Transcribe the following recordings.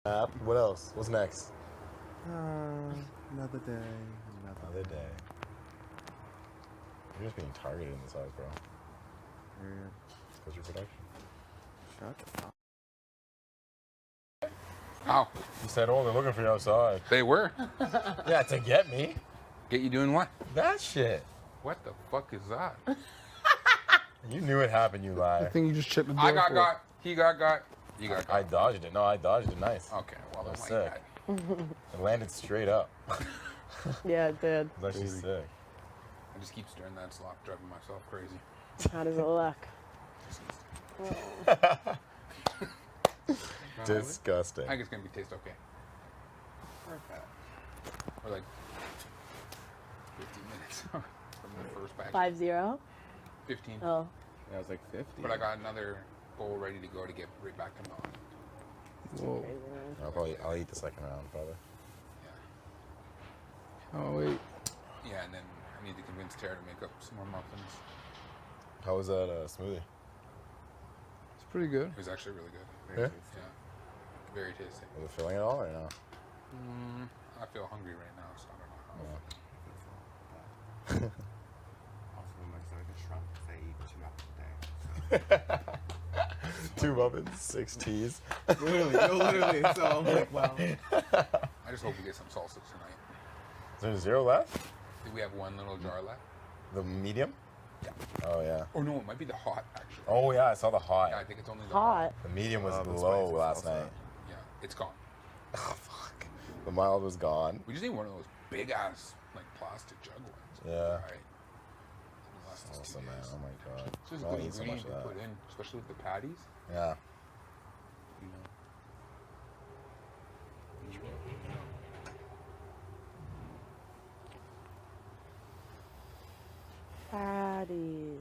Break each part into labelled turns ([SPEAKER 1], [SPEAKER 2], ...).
[SPEAKER 1] What else? What's next?
[SPEAKER 2] Another day.
[SPEAKER 1] Another day. You're just being targeted in this house, bro.
[SPEAKER 2] Yeah.
[SPEAKER 1] Because your production.
[SPEAKER 2] Shut up.
[SPEAKER 3] Ow.
[SPEAKER 1] You said, oh, they're looking for you outside.
[SPEAKER 3] They were.
[SPEAKER 1] Yeah, to get me.
[SPEAKER 3] Get you doing what?
[SPEAKER 1] That shit.
[SPEAKER 3] What the fuck is that?
[SPEAKER 1] You knew it happened, you
[SPEAKER 2] I
[SPEAKER 1] liar.
[SPEAKER 2] think you just chipped the door.
[SPEAKER 3] I got. He got. You got.
[SPEAKER 1] I dodged it. No, I dodged it nice.
[SPEAKER 3] Okay, well,
[SPEAKER 1] That was
[SPEAKER 3] then
[SPEAKER 1] sick.
[SPEAKER 3] like
[SPEAKER 1] It landed straight up.
[SPEAKER 4] Yeah, it did.
[SPEAKER 1] It was actually sick.
[SPEAKER 3] I just keep stirring that slop, driving myself crazy.
[SPEAKER 4] How does it look?
[SPEAKER 1] Disgusting.
[SPEAKER 3] I think it's gonna be taste okay. Or like 15 minutes from the first batch.
[SPEAKER 4] 5-0?
[SPEAKER 3] 15.
[SPEAKER 4] Oh.
[SPEAKER 2] Yeah, it was like 50.
[SPEAKER 3] But I got another bowl ready to go to get right back to milk.
[SPEAKER 2] Whoa.
[SPEAKER 4] Crazy, man.
[SPEAKER 1] I'll eat the second round, probably.
[SPEAKER 3] Yeah.
[SPEAKER 2] Oh, wait.
[SPEAKER 3] Yeah, and then I need to convince Tara to make up some more muffins.
[SPEAKER 1] How was that smoothie?
[SPEAKER 2] It's pretty good.
[SPEAKER 3] It was actually really good.
[SPEAKER 1] Yeah?
[SPEAKER 3] Yeah. Very tasty.
[SPEAKER 1] Was it filling at all or no?
[SPEAKER 3] I feel hungry right now, so I don't know how.
[SPEAKER 5] Also, my stomach is shrunk because I eat 2 muffins a day.
[SPEAKER 1] 2 muffins, 6 teas.
[SPEAKER 2] Literally. So I'm like, wow.
[SPEAKER 3] I just hope we get some salsa tonight.
[SPEAKER 1] Is there 0 left?
[SPEAKER 3] I think we have one little jar left.
[SPEAKER 1] The medium?
[SPEAKER 3] Yeah.
[SPEAKER 1] Oh, yeah.
[SPEAKER 3] Or no, it might be the hot, actually.
[SPEAKER 1] Oh, yeah, I saw the hot.
[SPEAKER 3] Yeah, I think it's only the
[SPEAKER 4] Hot.
[SPEAKER 1] The medium was
[SPEAKER 2] the
[SPEAKER 1] low
[SPEAKER 2] spicy
[SPEAKER 1] last
[SPEAKER 2] salsa.
[SPEAKER 1] night.
[SPEAKER 3] Yeah, it's gone.
[SPEAKER 1] Oh, fuck. The mild was gone.
[SPEAKER 3] We just need one of those big ass, like, plastic jug ones.
[SPEAKER 1] Yeah.
[SPEAKER 3] Right.
[SPEAKER 1] Awesome, man. Oh, my God.
[SPEAKER 3] It's just
[SPEAKER 1] I don't
[SPEAKER 3] good
[SPEAKER 1] eat so much
[SPEAKER 3] ingredient
[SPEAKER 1] of
[SPEAKER 3] to
[SPEAKER 1] that.
[SPEAKER 3] put in, especially with the patties.
[SPEAKER 1] Yeah.
[SPEAKER 3] You know.
[SPEAKER 4] Patties.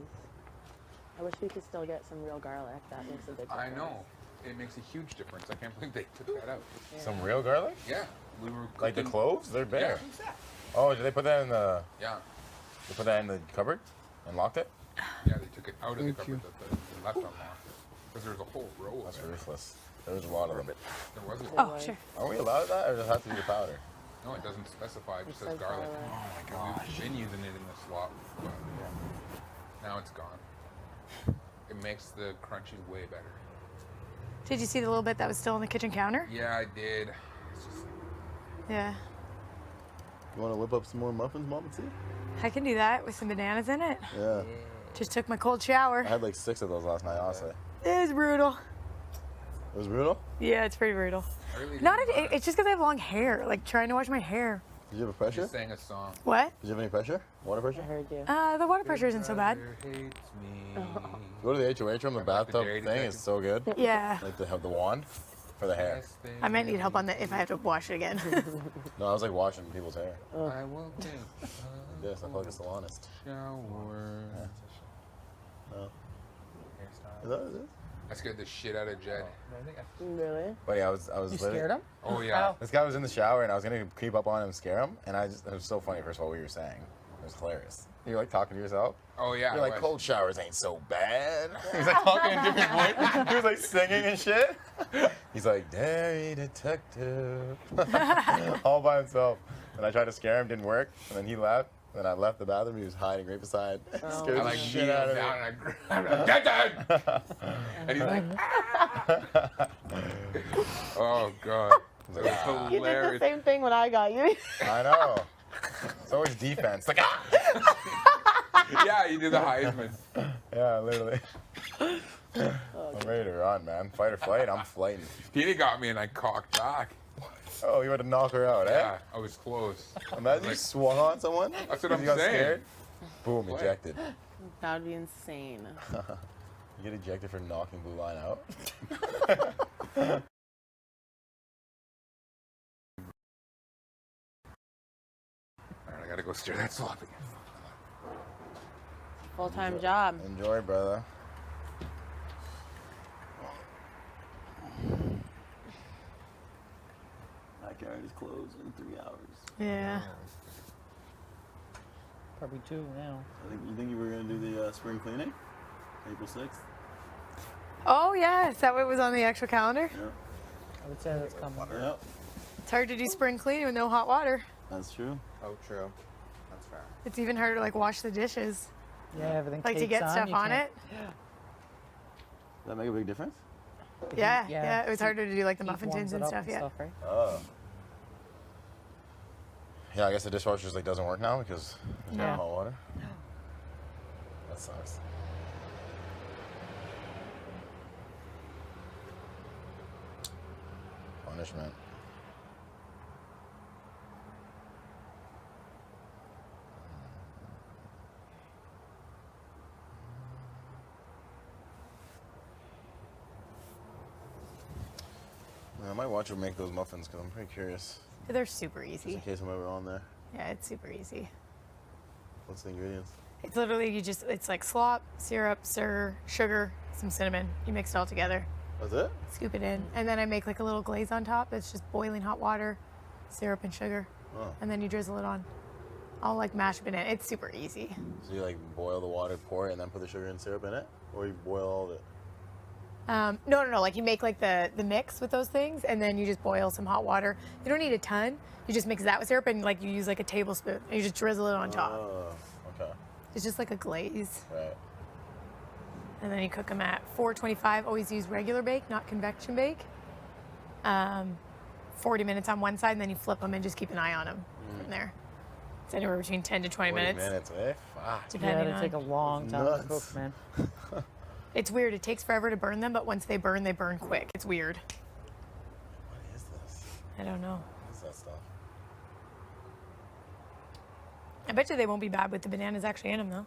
[SPEAKER 4] I wish we could still get some real garlic. That makes a big difference.
[SPEAKER 3] I know. It makes a huge difference. I can't believe they took that out.
[SPEAKER 4] Yeah.
[SPEAKER 1] Some real garlic?
[SPEAKER 3] Yeah. We were
[SPEAKER 1] Like the
[SPEAKER 3] cooking-
[SPEAKER 1] cloves? They're bare.
[SPEAKER 3] Yeah.
[SPEAKER 1] Oh, did they put that in the...
[SPEAKER 3] Yeah.
[SPEAKER 1] They put that in the cupboard and locked it?
[SPEAKER 3] Yeah, they took it out of the
[SPEAKER 2] Thank
[SPEAKER 3] cupboard
[SPEAKER 2] you.
[SPEAKER 3] that they left unlocked. Because there was a whole row of
[SPEAKER 1] That's
[SPEAKER 3] it.
[SPEAKER 1] ruthless. There's a lot of them.
[SPEAKER 3] There wasn't.
[SPEAKER 4] Oh, sure.
[SPEAKER 1] Are we allowed that, or does it have to be the powder?
[SPEAKER 3] No, it doesn't specify. It just
[SPEAKER 4] It
[SPEAKER 3] says
[SPEAKER 4] says
[SPEAKER 3] garlic.
[SPEAKER 4] garlic.
[SPEAKER 3] We've been using it in the slop, but now it's gone. It makes the crunchies way better.
[SPEAKER 6] Did you see the little bit that was still on the kitchen counter?
[SPEAKER 3] Yeah, I did. It's just,
[SPEAKER 6] Yeah.
[SPEAKER 1] You want to whip up some more muffins, Mom and see?
[SPEAKER 6] I can do that with some bananas in it.
[SPEAKER 1] Yeah.
[SPEAKER 6] Just took my cold shower.
[SPEAKER 1] I had like 6 of those last night, honestly.
[SPEAKER 6] It was brutal.
[SPEAKER 1] It was brutal?
[SPEAKER 6] Yeah, it's pretty brutal.
[SPEAKER 3] I really
[SPEAKER 6] Not
[SPEAKER 3] didn't mind.
[SPEAKER 6] it's just because I have long hair. Like trying to wash my hair.
[SPEAKER 1] Did you have a pressure?
[SPEAKER 3] Just sang a song.
[SPEAKER 6] What?
[SPEAKER 1] Did you have any pressure? Water
[SPEAKER 4] I
[SPEAKER 1] pressure?
[SPEAKER 4] heard you.
[SPEAKER 6] The water pressure isn't so bad.
[SPEAKER 3] Brother hates me.
[SPEAKER 1] Go to the HOH room, the
[SPEAKER 3] Like the
[SPEAKER 1] bathtub
[SPEAKER 3] dairy
[SPEAKER 1] thing is
[SPEAKER 3] detective.
[SPEAKER 1] so good.
[SPEAKER 6] Yeah.
[SPEAKER 1] Like to have the wand for the hair.
[SPEAKER 3] Yes, they
[SPEAKER 6] I might need help on that if I have to wash it again.
[SPEAKER 1] No, I was like washing people's hair.
[SPEAKER 3] I will take
[SPEAKER 1] Yes, I feel like it's the honest.
[SPEAKER 3] shower.
[SPEAKER 1] No. Is that what it is?
[SPEAKER 3] I scared the shit out of Jed.
[SPEAKER 4] Really?
[SPEAKER 1] But yeah, I was
[SPEAKER 7] You
[SPEAKER 1] literally-
[SPEAKER 7] scared him?
[SPEAKER 3] Oh yeah.
[SPEAKER 1] This guy was in the shower and I was gonna creep up on him and scare him, and it was so funny. First of all, what you were saying, it was hilarious. You're like talking to yourself.
[SPEAKER 3] Oh yeah.
[SPEAKER 1] You're
[SPEAKER 3] I
[SPEAKER 1] like,
[SPEAKER 3] was.
[SPEAKER 1] cold showers ain't so bad. He's like talking in different voice. He was like singing and shit. He's like, dairy detective, all by himself. And I tried to scare him, didn't work. And then he left. And I left the bathroom. He was hiding right beside. Scared
[SPEAKER 3] I
[SPEAKER 1] the
[SPEAKER 3] like
[SPEAKER 1] shit
[SPEAKER 3] kneel
[SPEAKER 1] out of
[SPEAKER 3] down
[SPEAKER 1] me.
[SPEAKER 3] and I grabbed him. Jed! And he's like, ah! Oh god. It was
[SPEAKER 4] You did the
[SPEAKER 3] hilarious.
[SPEAKER 4] same thing when I got you.
[SPEAKER 1] I know. It's always defense. Like, ah!
[SPEAKER 3] Yeah, you do the Heisman.
[SPEAKER 1] Yeah, literally. I'm ready to run, man. Fight or flight. I'm flighting.
[SPEAKER 3] Peter got me and I cocked back.
[SPEAKER 1] Oh, you had to knock her out, eh?
[SPEAKER 3] Yeah, I was close.
[SPEAKER 1] Imagine you
[SPEAKER 3] Like-
[SPEAKER 1] swung on someone.
[SPEAKER 3] That's what
[SPEAKER 1] 'cause
[SPEAKER 3] I'm
[SPEAKER 1] you got
[SPEAKER 3] saying.
[SPEAKER 1] scared. Boom,
[SPEAKER 3] What?
[SPEAKER 1] ejected.
[SPEAKER 4] That would be insane.
[SPEAKER 1] You get ejected for knocking Blue Line out.
[SPEAKER 3] Alright, I gotta go stir that slop again.
[SPEAKER 4] Full-time job.
[SPEAKER 1] Enjoy, brother. Backyard is closed in 3 hours.
[SPEAKER 6] Yeah.
[SPEAKER 7] Probably 2 now.
[SPEAKER 1] You think you were gonna do the spring cleaning, April 6th?
[SPEAKER 6] Oh yeah, is that what was on the actual calendar?
[SPEAKER 1] Yeah.
[SPEAKER 7] would say that's common.
[SPEAKER 8] Yep,
[SPEAKER 6] It's hard to do spring cleaning with no hot water.
[SPEAKER 8] that's true.
[SPEAKER 5] Oh, true. That's fair.
[SPEAKER 6] It's even harder to like wash the dishes,
[SPEAKER 7] Yeah, everything
[SPEAKER 6] like to
[SPEAKER 7] cakes
[SPEAKER 6] get
[SPEAKER 7] on,
[SPEAKER 6] stuff
[SPEAKER 7] you
[SPEAKER 6] on
[SPEAKER 7] can't-
[SPEAKER 6] it.
[SPEAKER 8] Does that make a big difference?
[SPEAKER 6] Yeah,
[SPEAKER 7] yeah,
[SPEAKER 6] yeah. It was
[SPEAKER 7] heat-
[SPEAKER 6] harder to do like the
[SPEAKER 7] heat
[SPEAKER 6] muffin
[SPEAKER 7] warms
[SPEAKER 6] tins
[SPEAKER 7] it
[SPEAKER 6] and
[SPEAKER 7] up
[SPEAKER 6] stuff. Yeah.
[SPEAKER 7] right?
[SPEAKER 1] Oh. Yeah, I guess the dishwasher just like doesn't work now because there's no
[SPEAKER 6] Yeah.
[SPEAKER 1] hot water. That sucks. Punishment. I might watch her make those muffins because I'm pretty curious.
[SPEAKER 6] They're super
[SPEAKER 1] Just in
[SPEAKER 6] easy.
[SPEAKER 1] case I'm ever on there.
[SPEAKER 6] Yeah, it's super easy.
[SPEAKER 1] What's the ingredients?
[SPEAKER 6] It's literally it's like slop, syrup, sugar, some cinnamon. You mix it all together,
[SPEAKER 1] That's it?
[SPEAKER 6] scoop it in, and then I make like a little glaze on top. It's just boiling hot water, syrup and sugar,
[SPEAKER 1] Oh.
[SPEAKER 6] and then you drizzle it on. I'll like mash banana. It's super easy.
[SPEAKER 1] So you like boil the water, pour it, and then put the sugar and syrup in it? Or you boil all of it?
[SPEAKER 6] No. Like you make like the mix with those things, and then you just boil some hot water. You don't need a ton. You just mix that with syrup, and like you use like a tablespoon, and you just drizzle it on top.
[SPEAKER 1] Oh, okay.
[SPEAKER 6] It's just like a glaze.
[SPEAKER 1] Right.
[SPEAKER 6] And then you cook them at 425. Always use regular bake, not convection bake. 40 minutes on one side, and then you flip them and just keep an eye on them from there. It's anywhere between 10 to 20
[SPEAKER 1] 40
[SPEAKER 6] minutes,
[SPEAKER 1] eh? Fuck.
[SPEAKER 7] Yeah,
[SPEAKER 6] depending
[SPEAKER 7] they
[SPEAKER 6] on.
[SPEAKER 7] take a long time to
[SPEAKER 1] Nuts.
[SPEAKER 7] cook, man.
[SPEAKER 6] It's weird. It takes forever to burn them, but once they burn quick. It's weird.
[SPEAKER 1] What is this?
[SPEAKER 6] I don't know.
[SPEAKER 1] What is that stuff?
[SPEAKER 6] I bet you they won't be bad with the bananas actually in them, though.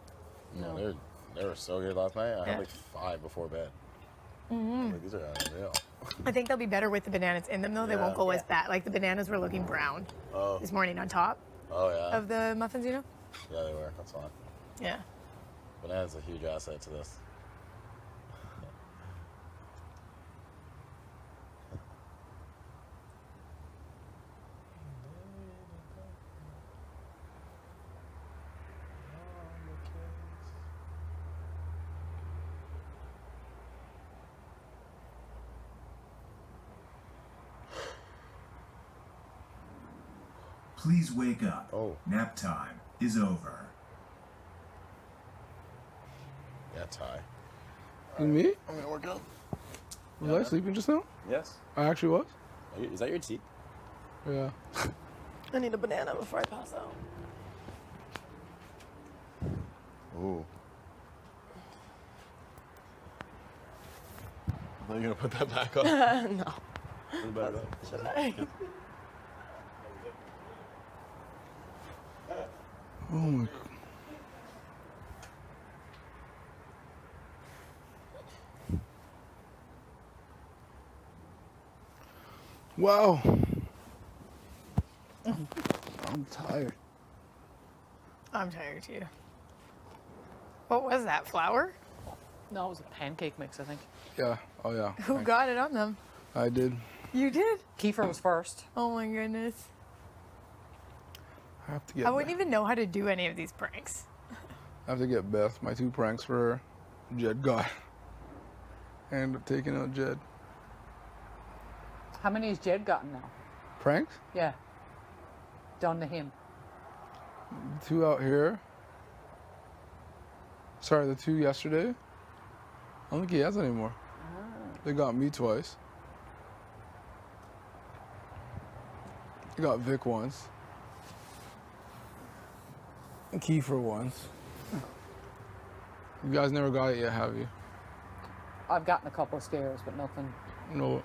[SPEAKER 1] No, they were so good last night. I
[SPEAKER 6] Yeah.
[SPEAKER 1] had like 5 before bed. Like, these are unreal.
[SPEAKER 6] I think they'll be better with the bananas in them, though. They won't
[SPEAKER 1] Yeah.
[SPEAKER 6] go as bad. Like the bananas were looking brown
[SPEAKER 1] Oh,
[SPEAKER 6] this morning on top
[SPEAKER 1] oh yeah.
[SPEAKER 6] of the muffins, you know?
[SPEAKER 1] Yeah, they were. That's fine.
[SPEAKER 6] Yeah.
[SPEAKER 1] Banana's a huge asset to this.
[SPEAKER 9] Please wake up.
[SPEAKER 1] Oh.
[SPEAKER 9] Nap time is over.
[SPEAKER 1] Yeah, Ty.
[SPEAKER 2] And me?
[SPEAKER 1] I'm gonna work out.
[SPEAKER 2] Was I sleeping just now?
[SPEAKER 1] Yes.
[SPEAKER 2] I actually was.
[SPEAKER 1] Is that your tea?
[SPEAKER 2] Yeah.
[SPEAKER 6] I need a banana before I pass out.
[SPEAKER 1] Ooh. I thought you were gonna put that back on.
[SPEAKER 4] No.
[SPEAKER 1] Put it back on.
[SPEAKER 2] Oh my. Wow. I'm tired.
[SPEAKER 6] I'm tired too. What was that, flour?
[SPEAKER 7] No, it was a pancake mix, I think.
[SPEAKER 2] Yeah. Oh yeah.
[SPEAKER 6] Who got it on them?
[SPEAKER 2] I did.
[SPEAKER 6] You did?
[SPEAKER 7] Kiefer was first.
[SPEAKER 6] Oh my goodness.
[SPEAKER 2] I have to get.
[SPEAKER 6] I wouldn't even know how to do any of these pranks.
[SPEAKER 2] I have to get Beth my 2 pranks for her. Jed got. I ended up taking out Jed.
[SPEAKER 7] How many has Jed gotten now?
[SPEAKER 2] Pranks?
[SPEAKER 7] Yeah. Done to him.
[SPEAKER 2] 2 out here. Sorry, the 2 yesterday. I don't think he has any more. They got me twice. They got Vic once. And Kiefer once. You guys never got it yet, have you?
[SPEAKER 7] I've gotten a couple of scares, but nothing.
[SPEAKER 2] No.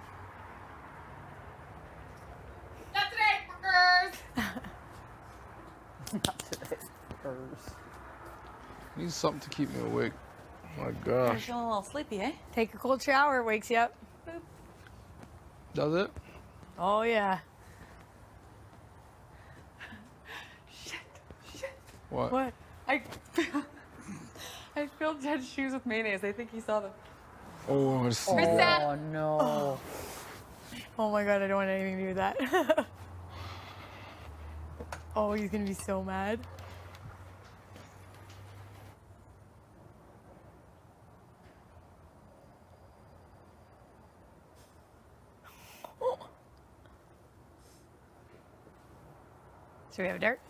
[SPEAKER 6] Not today, fuckers!
[SPEAKER 7] Not today. Burrs.
[SPEAKER 2] Need something to keep me awake. Oh my
[SPEAKER 4] You're
[SPEAKER 2] gosh.
[SPEAKER 4] feeling a little sleepy, eh?
[SPEAKER 6] Take a cold shower, wakes you up.
[SPEAKER 2] Does it?
[SPEAKER 6] Oh yeah.
[SPEAKER 2] What?
[SPEAKER 7] What? I filled Jed's shoes with mayonnaise. I think he saw them.
[SPEAKER 2] Oh, I see.
[SPEAKER 7] Oh, no.
[SPEAKER 6] Oh my god, I don't want anything to do with that. Oh, he's gonna be so mad. So we have a dart.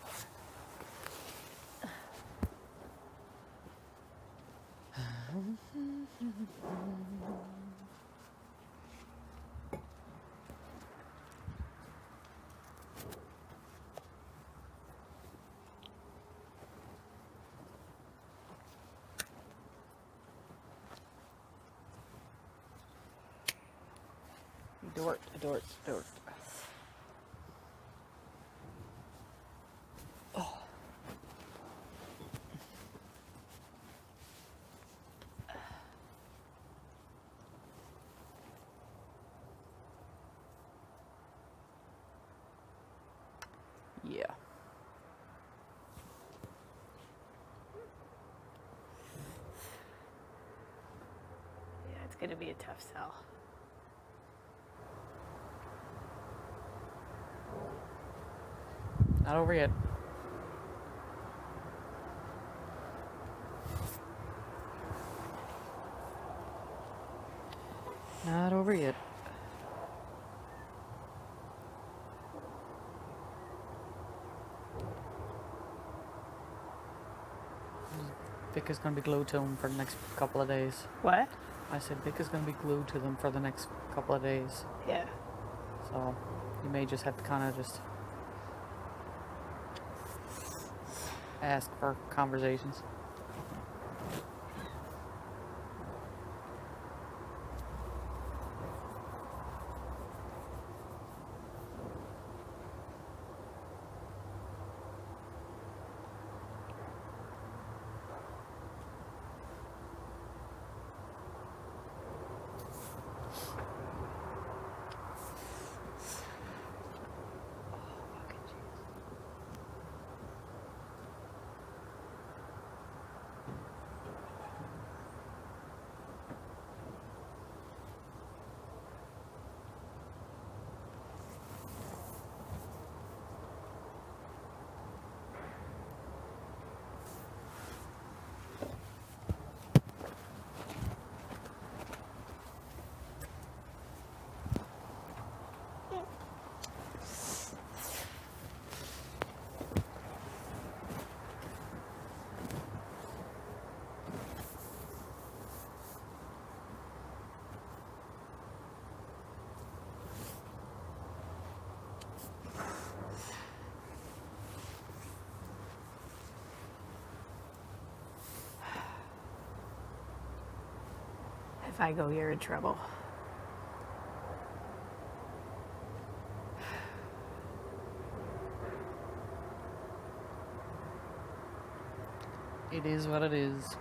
[SPEAKER 7] Dort, dort, dort. Oh. Yeah.
[SPEAKER 6] Yeah, it's going to be a tough sell.
[SPEAKER 7] Not over yet. Not over yet. Vic is going to be glued to them for the next couple of days.
[SPEAKER 6] What?
[SPEAKER 7] I said Vic is going to be glued to them for the next couple of days.
[SPEAKER 6] Yeah.
[SPEAKER 7] So you may just have to kind of just ask for conversations.
[SPEAKER 6] If I go, you're in trouble.
[SPEAKER 7] It is what it is.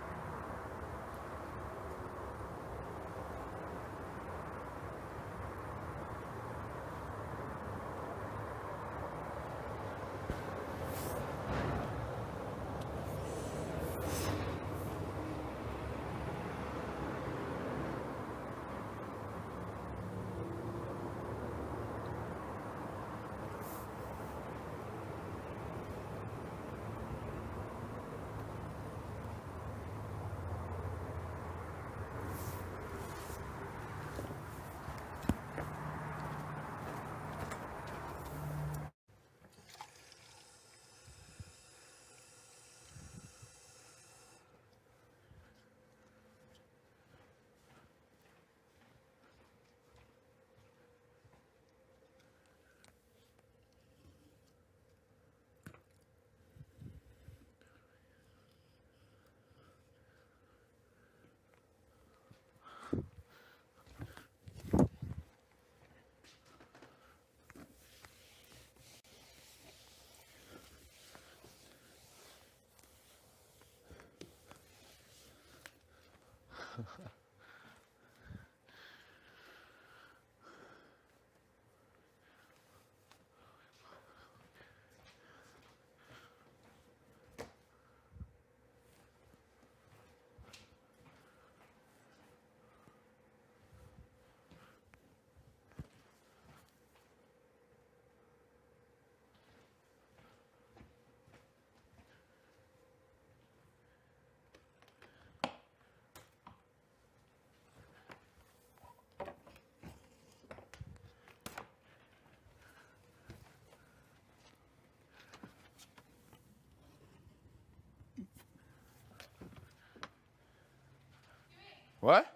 [SPEAKER 1] What?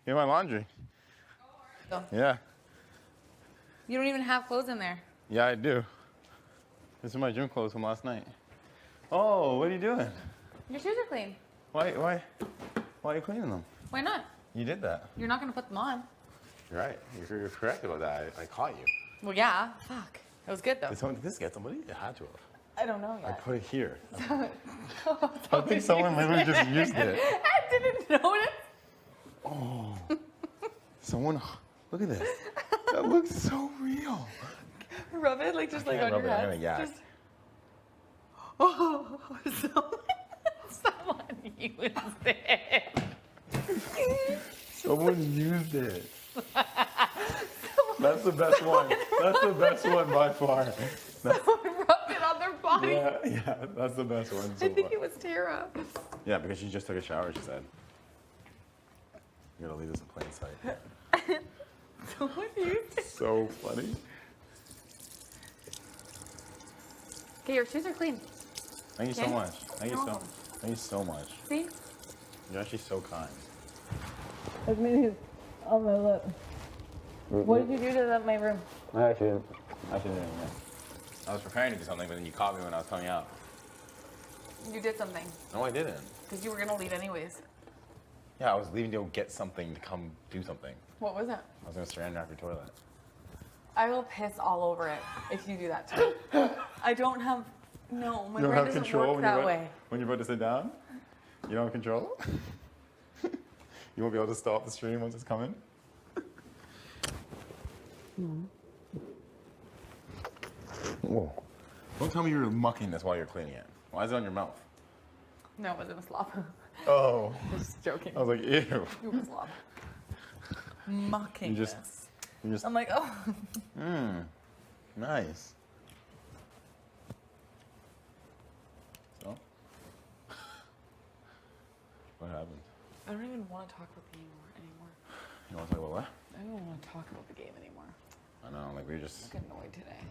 [SPEAKER 1] In my laundry.
[SPEAKER 10] Oh.
[SPEAKER 1] Yeah.
[SPEAKER 10] You don't even have clothes in there.
[SPEAKER 1] Yeah, I do. This is my gym clothes from last night. Oh, what are you doing?
[SPEAKER 10] Your shoes are clean.
[SPEAKER 1] Why are you cleaning them?
[SPEAKER 10] Why not?
[SPEAKER 1] You did that.
[SPEAKER 10] You're not gonna put them on.
[SPEAKER 1] You're right. You're correct about that. I caught you.
[SPEAKER 10] Well, yeah. Fuck. It was good though.
[SPEAKER 1] Did this get somebody? It had to have.
[SPEAKER 10] I don't know
[SPEAKER 1] I
[SPEAKER 10] yet.
[SPEAKER 1] put it here. I think someone literally just used it.
[SPEAKER 10] I didn't notice.
[SPEAKER 1] Oh. Someone, look at this. That looks so real.
[SPEAKER 10] Rub it like just like
[SPEAKER 1] can't
[SPEAKER 10] on your
[SPEAKER 1] rub it, I'm
[SPEAKER 10] head.
[SPEAKER 1] gonna yak.
[SPEAKER 10] Just. Oh, someone used it.
[SPEAKER 1] Someone used it. That's the best one. That's the best one by far.
[SPEAKER 10] Someone rubbed it on their body.
[SPEAKER 1] Yeah, that's the best one. So
[SPEAKER 10] I think
[SPEAKER 1] far.
[SPEAKER 10] it was Tara.
[SPEAKER 1] Yeah, because she just took a shower, she said. You're gonna leave this in plain sight.
[SPEAKER 10] Someone used it.
[SPEAKER 1] So funny.
[SPEAKER 10] Okay, your shoes are clean.
[SPEAKER 1] Thank you so
[SPEAKER 10] Okay.
[SPEAKER 1] much. Thank you
[SPEAKER 10] You're
[SPEAKER 1] so
[SPEAKER 10] welcome.
[SPEAKER 1] Thank you so much.
[SPEAKER 10] See?
[SPEAKER 1] You're actually so kind.
[SPEAKER 10] Look at me on my lip. What did you do to my room?
[SPEAKER 1] I actually didn't. I was preparing to do something, but then you caught me when I was coming out.
[SPEAKER 10] You did something.
[SPEAKER 1] No, I didn't.
[SPEAKER 10] Because you were gonna leave anyways.
[SPEAKER 1] Yeah, I was leaving to go get something to come do something.
[SPEAKER 10] What was it?
[SPEAKER 1] I was gonna strand wrap your toilet.
[SPEAKER 10] I will piss all over it if you do that to me. I don't have. No, my
[SPEAKER 1] You don't
[SPEAKER 10] brain
[SPEAKER 1] have
[SPEAKER 10] doesn't
[SPEAKER 1] control
[SPEAKER 10] work
[SPEAKER 1] when
[SPEAKER 10] that
[SPEAKER 1] you're
[SPEAKER 10] way.
[SPEAKER 1] when you're about to sit down? You don't have control? You won't be able to stop the stream once it's coming? Whoa. Don't tell me you're mucking this while you're cleaning it. Why is it on your mouth?
[SPEAKER 10] No, it wasn't a slop.
[SPEAKER 1] Oh.
[SPEAKER 10] Just joking.
[SPEAKER 1] I was like, ew.
[SPEAKER 10] It was a slop. Mocking
[SPEAKER 1] You just-
[SPEAKER 10] this.
[SPEAKER 1] You just,
[SPEAKER 10] I'm like, oh.
[SPEAKER 1] nice. So? What happened?
[SPEAKER 10] I don't even want to talk about the game anymore.
[SPEAKER 1] You want to talk about what?
[SPEAKER 10] I don't even want to talk about the game anymore.
[SPEAKER 1] I know, like we were just.
[SPEAKER 10] I'm annoyed today.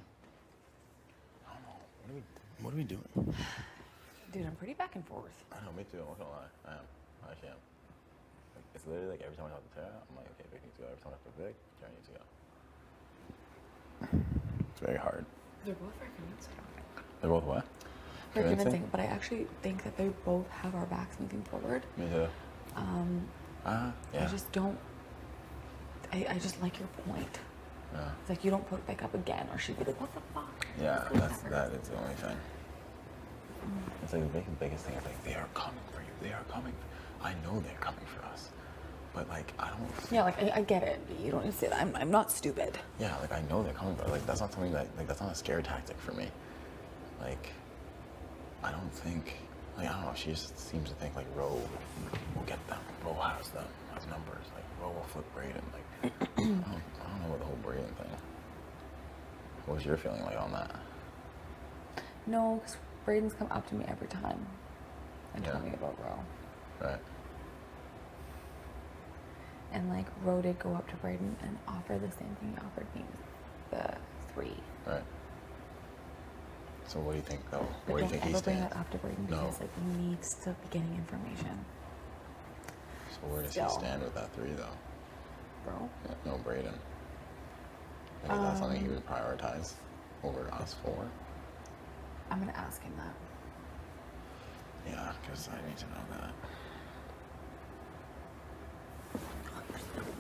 [SPEAKER 1] I don't know. What are we doing?
[SPEAKER 10] Dude, I'm pretty back and forth.
[SPEAKER 1] I know, me too. I'm not gonna lie. I am. I actually am. Like, it's literally like every time I talk to Tara, I'm like, okay, Vic needs to go. Every time I talk to Vic, Tara needs to go. It's very hard.
[SPEAKER 10] They're both very convincing.
[SPEAKER 1] They're both what?
[SPEAKER 10] Very convincing, but I actually think that they both have our backs moving forward.
[SPEAKER 1] Me too.
[SPEAKER 10] I
[SPEAKER 1] Yeah.
[SPEAKER 10] just don't. I just like your point.
[SPEAKER 1] Yeah.
[SPEAKER 10] It's like you don't put it back up again, or she'd be like, "What the fuck?"
[SPEAKER 1] Yeah,
[SPEAKER 10] It's like
[SPEAKER 1] that is the only thing. It's like the biggest thing is like they are coming for you. They are coming. I know they're coming for us, but like I don't.
[SPEAKER 10] Yeah, like I get it. You don't need to say that. I'm not stupid.
[SPEAKER 1] Yeah, like I know they're coming, but like that's not something that like that's not a scare tactic for me. Like I don't think like I don't know. She just seems to think like Ro will get them. Ro has them as numbers. Like Ro will flip Brayden. Like I don't know about the whole Brayden thing. What was your feeling like on that?
[SPEAKER 10] No, because Brayden's come up to me every time and told
[SPEAKER 1] Yeah.
[SPEAKER 10] me about Ro.
[SPEAKER 1] Right.
[SPEAKER 10] And like Ro did go up to Brayden and offer the same thing he offered me, the 3.
[SPEAKER 1] Right. So what do you think though?
[SPEAKER 10] But
[SPEAKER 1] Where do you
[SPEAKER 10] don't
[SPEAKER 1] think he
[SPEAKER 10] ever bring
[SPEAKER 1] stands?
[SPEAKER 10] that up to Brayden
[SPEAKER 1] No.
[SPEAKER 10] because like he needs to be getting information.
[SPEAKER 1] So where does
[SPEAKER 10] Still.
[SPEAKER 1] he stand with that 3 though?
[SPEAKER 10] Bro.
[SPEAKER 1] Yeah, no, Brayden. Like, is that something he would prioritize over us 4?
[SPEAKER 10] I'm gonna ask him that.
[SPEAKER 1] Yeah, because I need to know that.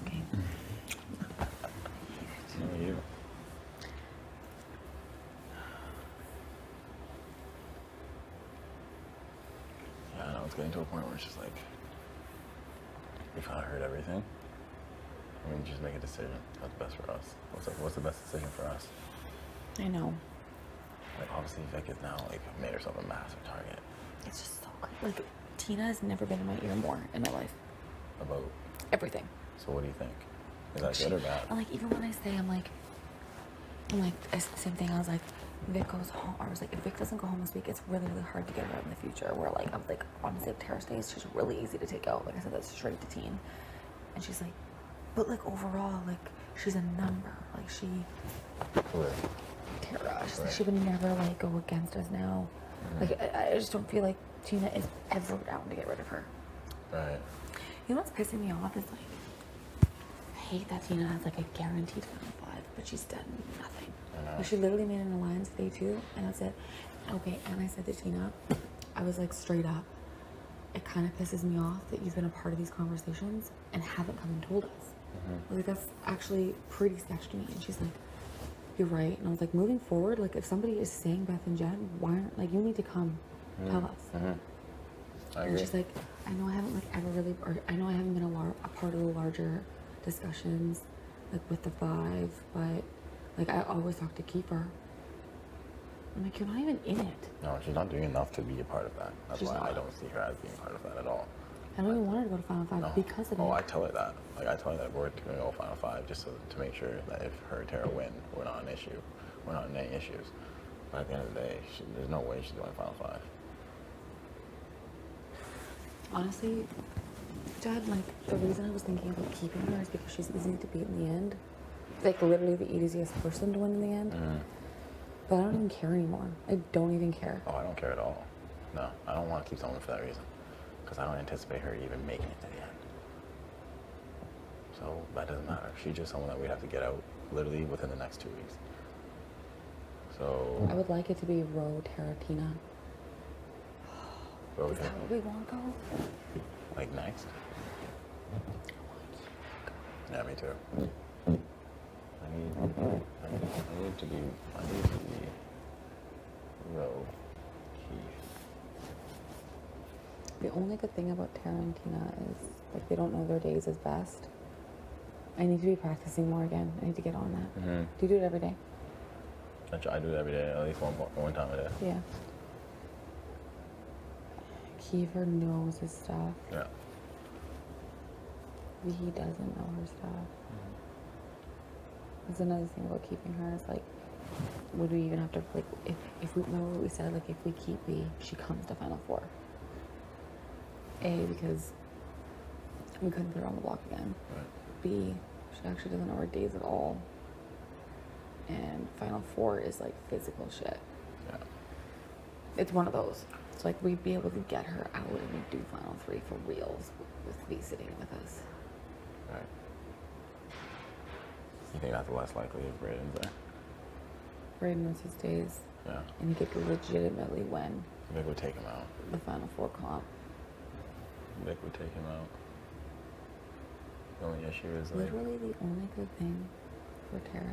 [SPEAKER 10] Okay.
[SPEAKER 1] No, you. Yeah, I know it's getting to a point where it's just like we kind of heard everything. I mean, just make a decision. What's best for us? What's the best decision for us?
[SPEAKER 10] I know.
[SPEAKER 1] Like obviously, Vic is now like made herself a massive target.
[SPEAKER 10] It's just so good. Like Tina has never been in my ear more in my life.
[SPEAKER 1] About.
[SPEAKER 10] Everything.
[SPEAKER 1] So what do you think? Is that good or bad?
[SPEAKER 10] And like even when I say I'm like it's the same thing. I was like, Vic goes home. I was like, if Vic doesn't go home this week, it's really, really hard to get her out in the future. Where like I'm like, honestly, if Tara stays, she's really easy to take out. Like I said, that's straight to teen. And she's like, but like overall, like she's a number. Like she,
[SPEAKER 1] Right.
[SPEAKER 10] Tara, she's like,
[SPEAKER 1] Right.
[SPEAKER 10] she would never like go against us now. Like, I just don't feel like Tina is ever down to get rid of her.
[SPEAKER 1] Right.
[SPEAKER 10] You know what's pissing me off is, like, I hate that Tina has, like, a guaranteed Final 5, but she's done nothing. Like, she literally made an alliance with A2, and that's it. Okay, and I said to Tina, I was like, straight up, it kind of pisses me off that you've been a part of these conversations and haven't come and told us. Like, that's actually pretty sketchy to me. And she's like, you're right. And I was like, moving forward, like, if somebody is saying Beth and Jen, why aren't, like, you need to come tell us.
[SPEAKER 1] I agree.
[SPEAKER 10] And she's like, I know I haven't, like, ever really, or I know I haven't been a part of the larger discussions, like, with the 5, but, like, I always talk to Kiefer. I'm like, you're not even in it.
[SPEAKER 1] No, she's not doing enough to be a part of that. That's
[SPEAKER 10] She's
[SPEAKER 1] why I
[SPEAKER 10] not.
[SPEAKER 1] don't see her as being part of that at all.
[SPEAKER 10] I don't even want her to go to Final 5
[SPEAKER 1] No.
[SPEAKER 10] because of it.
[SPEAKER 1] Oh, I tell her that. Like, I tell her that we're going to go Final 5 just to make sure that if her and Tara win, we're not an issue. We're not in any issues. But at the end of the day, there's no way she's going Final 5.
[SPEAKER 10] Honestly, Dad, like, the reason I was thinking about keeping her is because she's easy to beat in the end. Like, literally the easiest person to win in the end. But I don't even care anymore. I don't even care.
[SPEAKER 1] Oh, I don't care at all. No, I don't want to keep someone for that reason. Because I don't anticipate her even making it to the end. So that doesn't matter. She's just someone that we have to get out literally within the next 2 weeks. So.
[SPEAKER 10] I would like it to be Ro, Tara, Tina.
[SPEAKER 1] Is
[SPEAKER 10] that what we want to go?
[SPEAKER 1] Like next? Yeah, me too. I need to be Ro, Keith.
[SPEAKER 10] The only good thing about Tara and Tina is, like, they don't know their days as best. I need to be practicing more again. I need to get on that. Do you do it every day?
[SPEAKER 1] I try to do it every day, at least one time a day.
[SPEAKER 10] Yeah. Kiefer knows his stuff.
[SPEAKER 1] Yeah.
[SPEAKER 10] He doesn't know her stuff. That's another thing about keeping her is, like, would we even have to, like, if we, remember what we said, like, if we keep B, she comes to Final 4. A, because we couldn't put her on the block again.
[SPEAKER 1] Right.
[SPEAKER 10] B, she actually doesn't know her days at all. And Final 4 is, like, physical shit.
[SPEAKER 1] Yeah.
[SPEAKER 10] It's one of those. So, like, we'd be able to get her out and we'd do Final 3 for reals with B sitting with us.
[SPEAKER 1] Right. You think that's less likely if Braden's there?
[SPEAKER 10] Braden knows his days.
[SPEAKER 1] Yeah.
[SPEAKER 10] And he could legitimately win
[SPEAKER 1] Vic would take him out.
[SPEAKER 10] the Final 4 comp.
[SPEAKER 1] Vic would take him out. The only issue is, like,
[SPEAKER 10] Literally the only good thing for Tara,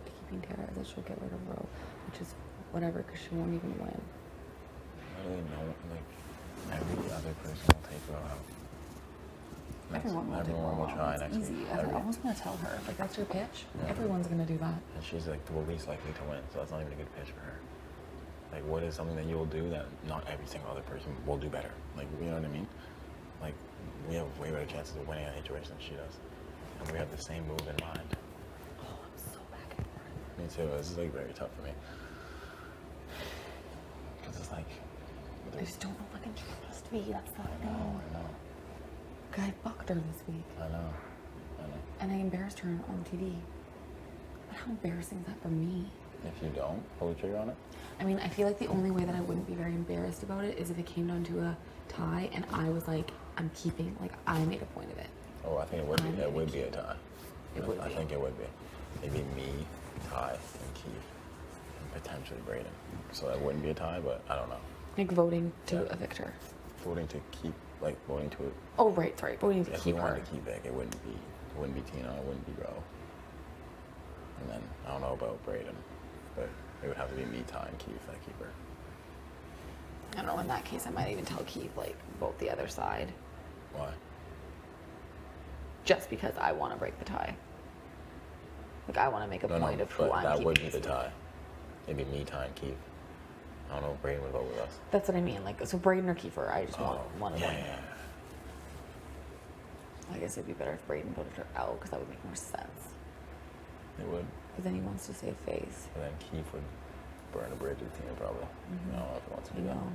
[SPEAKER 10] keeping Tara, is that she'll get rid of Ro, which is whatever, because she won't even win.
[SPEAKER 1] literally no, like, every other person will take Ro out.
[SPEAKER 10] Everyone will
[SPEAKER 1] try next
[SPEAKER 10] Easy.
[SPEAKER 1] week.
[SPEAKER 10] I was gonna tell her, like, that's your pitch.
[SPEAKER 1] Yeah.
[SPEAKER 10] Everyone's gonna do that.
[SPEAKER 1] And she's like the least likely to win, so that's not even a good pitch for her. Like, what is something that you'll do that not every single other person will do better? Like, you know what I mean? Like, we have way better chances of winning a situation than she does. And we have the same move in mind.
[SPEAKER 10] Oh, I'm so back and forth.
[SPEAKER 1] Me too. This is, like, very tough for me. Because it's like...
[SPEAKER 10] I just don't know if I can trust me. That's the thing.
[SPEAKER 1] I know.
[SPEAKER 10] I fucked her this week.
[SPEAKER 1] I know.
[SPEAKER 10] And I embarrassed her on TV. But how embarrassing is that for me?
[SPEAKER 1] If you don't pull the trigger on it?
[SPEAKER 10] I mean, I feel like the only way that I wouldn't be very embarrassed about it is if it came down to a tie and I was like, I'm keeping, like, I made a point of it.
[SPEAKER 1] Oh, I think it would be. It would be a tie. I think it would be. Maybe me, Ty, and Keith, and potentially Braden. So that wouldn't be a tie, but I don't know.
[SPEAKER 10] Like voting to evict her.
[SPEAKER 1] Voting to keep, like, voting to...
[SPEAKER 10] Oh, right, sorry. Voting to
[SPEAKER 1] If
[SPEAKER 10] keep
[SPEAKER 1] we
[SPEAKER 10] her.
[SPEAKER 1] wanted to keep Vic, it wouldn't be Tina, it wouldn't be Ro. And then, I don't know about Braden, but it would have to be me, Ty, and Keith that keep her.
[SPEAKER 10] I don't know, in that case, I might even tell Keith, like, vote the other side.
[SPEAKER 1] Why?
[SPEAKER 10] Just because I want to break the tie. Like, I want to make a point of who
[SPEAKER 1] but
[SPEAKER 10] I'm
[SPEAKER 1] that
[SPEAKER 10] keeping.
[SPEAKER 1] would be the tie. It'd be me, Ty, and Keith. I don't know if Braden would vote with us.
[SPEAKER 10] That's what I mean. Like, so Braden or Kiefer, I just want one of them.
[SPEAKER 1] Yeah.
[SPEAKER 10] I guess it'd be better if Braden voted her out, because that would make more sense.
[SPEAKER 1] It would.
[SPEAKER 10] But then he wants to save face.
[SPEAKER 1] And then Keith would burn a bridge with Tina, probably. I don't know if he wants to do
[SPEAKER 10] You
[SPEAKER 1] that.
[SPEAKER 10] know,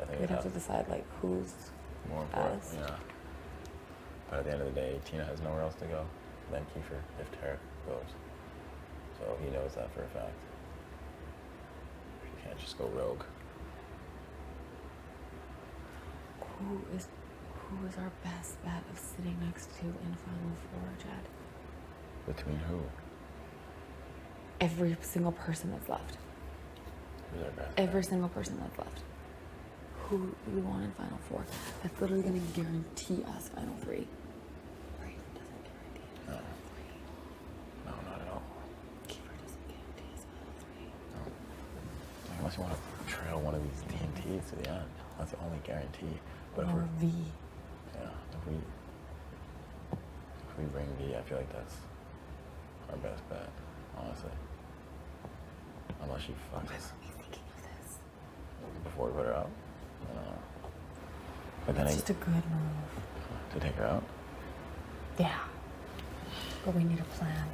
[SPEAKER 1] I think
[SPEAKER 10] we'd have to decide, like, who's
[SPEAKER 1] more important.
[SPEAKER 10] best.
[SPEAKER 1] Yeah. But at the end of the day, Tina has nowhere else to go than Kiefer if Tarek goes. So he knows that for a fact. She can't just go rogue.
[SPEAKER 10] Who is our best bet of sitting next to in Final Four, Jed?
[SPEAKER 8] Between who?
[SPEAKER 10] Every single person that's left.
[SPEAKER 8] Who's our best?
[SPEAKER 10] Every single person that's left. Who do we want in Final Four? That's literally going to guarantee us Final Three. Right? Doesn't guarantee us
[SPEAKER 8] No.
[SPEAKER 10] Final Three.
[SPEAKER 8] No, not at all.
[SPEAKER 10] Keeper doesn't guarantee us Final Three.
[SPEAKER 8] No. Like, unless you want to trail one of these TNTs to the end. That's the only guarantee. But if
[SPEAKER 10] Or
[SPEAKER 8] we're,
[SPEAKER 10] V.
[SPEAKER 8] yeah, if we bring V, I feel like that's our best bet, honestly. Unless she fucks us
[SPEAKER 10] Why are we thinking of this?
[SPEAKER 8] before we put her out. I don't know. But then
[SPEAKER 10] It's just a good move.
[SPEAKER 8] to take her out.
[SPEAKER 10] Yeah. But we need a plan.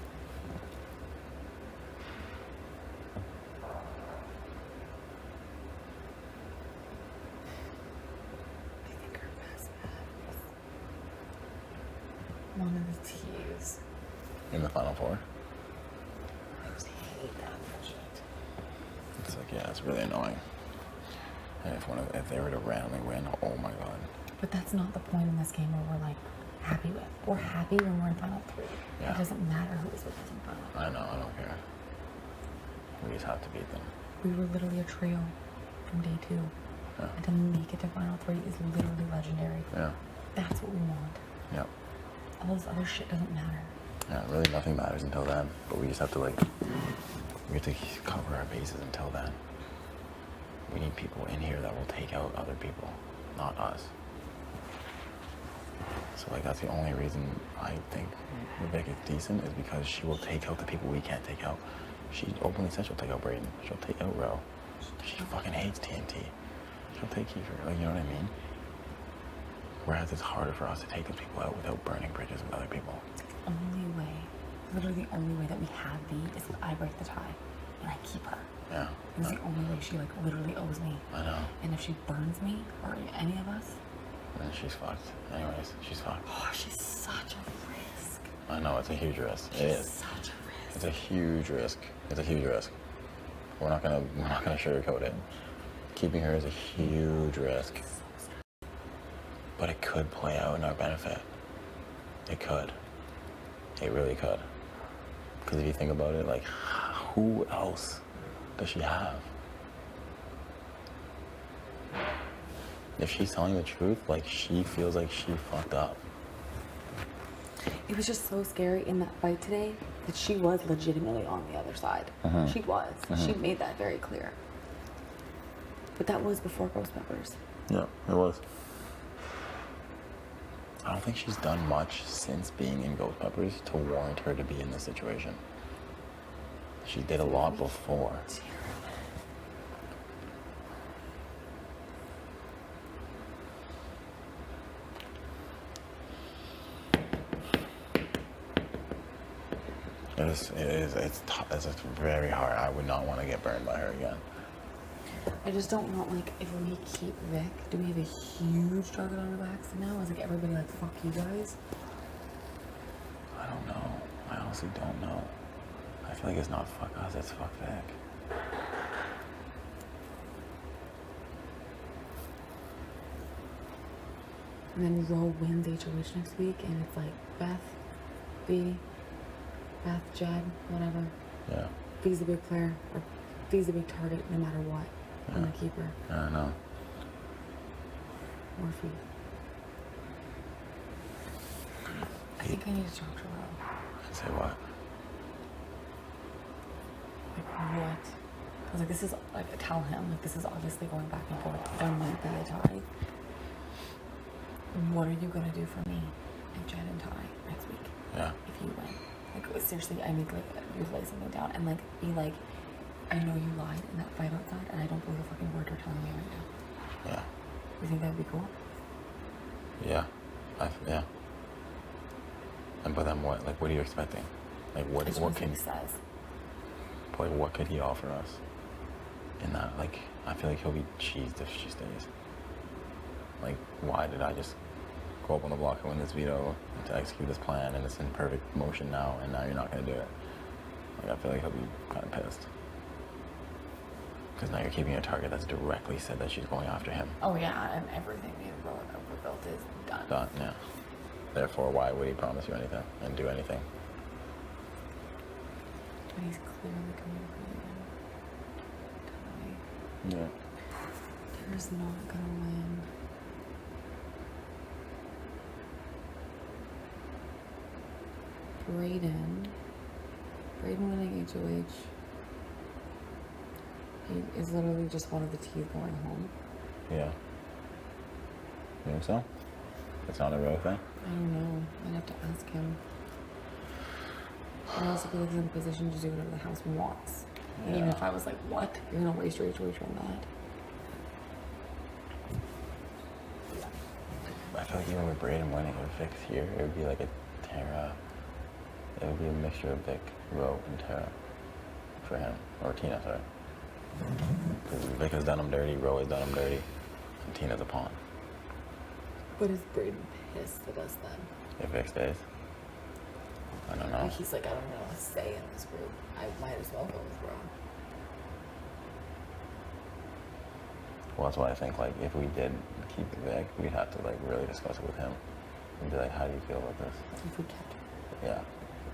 [SPEAKER 10] I think our best bet is one of the T's.
[SPEAKER 8] In the Final Four.
[SPEAKER 10] I just hate that shit.
[SPEAKER 8] It's like, yeah, it's really annoying. And if they were to randomly win, oh my god.
[SPEAKER 10] But that's not the point in this game where we're like happy with. We're happy when we're in Final Three.
[SPEAKER 8] Yeah.
[SPEAKER 10] It doesn't matter who is with us in Final Three.
[SPEAKER 8] I know, I don't care. We just have to beat them.
[SPEAKER 10] We were literally a trio from day 2.
[SPEAKER 8] Yeah.
[SPEAKER 10] And to make it to Final Three is literally legendary.
[SPEAKER 8] Yeah.
[SPEAKER 10] That's what we want.
[SPEAKER 8] Yep.
[SPEAKER 10] All this other shit doesn't matter.
[SPEAKER 8] Yeah, really nothing matters until then. But we just have to we have to cover our bases until then. We need people in here that will take out other people, not us. So that's the only reason I think Rebecca's decent is because she will take out the people we can't take out. She openly said she'll take out Braden. She'll take out Ro. She fucking hates TNT. She'll take Kiefer. You know what I mean? Whereas it's harder for us to take those people out without burning bridges with other people.
[SPEAKER 10] Only way, literally the only way that we have V is if I break the tie and I keep her.
[SPEAKER 8] Yeah.
[SPEAKER 10] It's the only way she literally owes me.
[SPEAKER 8] I know.
[SPEAKER 10] And if she burns me or any of us,
[SPEAKER 8] And she's fucked. Anyways, she's fucked.
[SPEAKER 10] oh, she's such a risk.
[SPEAKER 8] I know, it's a huge risk. It
[SPEAKER 10] She's
[SPEAKER 8] is.
[SPEAKER 10] such a risk.
[SPEAKER 8] It's a huge risk. It's a huge risk. We're not gonna sugarcoat it. Keeping her is a huge risk. But it could play out in our benefit. It could. It really could. Because if you think about it, who else does she have? If she's telling the truth, she feels like she fucked up.
[SPEAKER 10] It was just so scary in that fight today that she was legitimately on the other side. She was. She made that very clear. But that was before Ghost Peppers.
[SPEAKER 8] Yeah, it was. I don't think she's done much since being in Ghost Peppers to warrant her to be in this situation. She did a lot before. It's very hard. I would not want to get burned by her again.
[SPEAKER 10] I just don't want, if we keep Vic, do we have a huge target on our backs now? Is everybody fuck you guys?
[SPEAKER 8] I don't know. I honestly don't know. I feel like it's not fuck us, it's fuck Vic.
[SPEAKER 10] And then Ro wins HOH next week, and it's Beth, B, Beth, Jed, whatever.
[SPEAKER 8] Yeah.
[SPEAKER 10] V's a big player, or V's a big target no matter what.
[SPEAKER 8] Yeah.
[SPEAKER 10] I'm the keeper.
[SPEAKER 8] I know.
[SPEAKER 10] Or Fee. I think I need to talk to Ro.
[SPEAKER 8] Say what?
[SPEAKER 10] What? I was this is, tell him, this is obviously going back and forth. There might be a tie. What are you going to do for me if Jed and Ty next week?
[SPEAKER 8] Yeah.
[SPEAKER 10] If you win. Seriously, I need you to lay something down and be I know you lied in that fight outside, and I don't believe a fucking word you're telling me right now.
[SPEAKER 8] Yeah.
[SPEAKER 10] You think that would be cool?
[SPEAKER 8] Yeah. Yeah. And but then what? What are you expecting? What can
[SPEAKER 10] he says?
[SPEAKER 8] What could he offer us? In that, I feel like he'll be cheesed if she stays. Why did I just go up on the block and win this veto to execute this plan, and it's in perfect motion now, and now you're not gonna do it? I feel like he'll be kind of pissed. Because now you're keeping a target that's directly said that she's going after him.
[SPEAKER 10] Oh yeah, and everything we have built is done.
[SPEAKER 8] Done, yeah. Therefore, why would he promise you anything and do anything?
[SPEAKER 10] But he's clearly communicating.
[SPEAKER 8] Yeah.
[SPEAKER 10] Tara's not gonna win. Brayden winning HOH. He is literally just one of the teeth going home.
[SPEAKER 8] Yeah. You think so? It's not a real thing?
[SPEAKER 10] I don't know. I'd have to ask him. I also feel like he's in a position to do whatever the house wants. And even if I was like, what? You're gonna waste your HOH on that?
[SPEAKER 8] I feel like even with Brayden winning, if Vic's here, it would be like a Tara. It would be a mixture of Vic, Ro, and Tara for him. Or Tina, sorry. Because Vic has done him dirty, Ro has done him dirty, and Tina's a pawn.
[SPEAKER 10] But is Brayden pissed at us then?
[SPEAKER 8] If Vic stays? I don't know.
[SPEAKER 10] Like he's like, I don't know, stay in this group. I might as well go with Ro.
[SPEAKER 8] Well, that's why I think, like, if we did keep Vic, we'd have to, like, really discuss it with him. And be like, how do you feel about this?
[SPEAKER 10] If we kept her.
[SPEAKER 8] Yeah.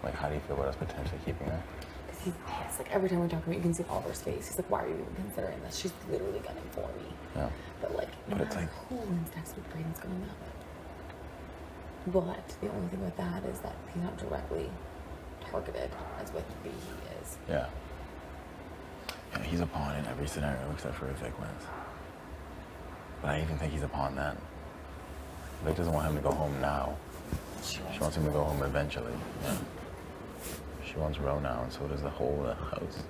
[SPEAKER 8] Like, how do you feel about us potentially keeping her?
[SPEAKER 10] Because he's pissed. Like, every time we talk to him, you can see Oliver's face. He's like, why are you even considering this? She's literally gunning for me.
[SPEAKER 8] Yeah.
[SPEAKER 10] But, like, no
[SPEAKER 8] But it's
[SPEAKER 10] matter
[SPEAKER 8] like-
[SPEAKER 10] who wins next week, Brayden's going to know it. But the only thing with that is that he's not directly targeted as with B he is.
[SPEAKER 8] Yeah. Yeah, he's a pawn in every scenario except for if Vic wins. But I even think he's a pawn then. Vic doesn't want him to go home now. She wants him to go home eventually. Yeah. She wants Ro now, and so does the whole house.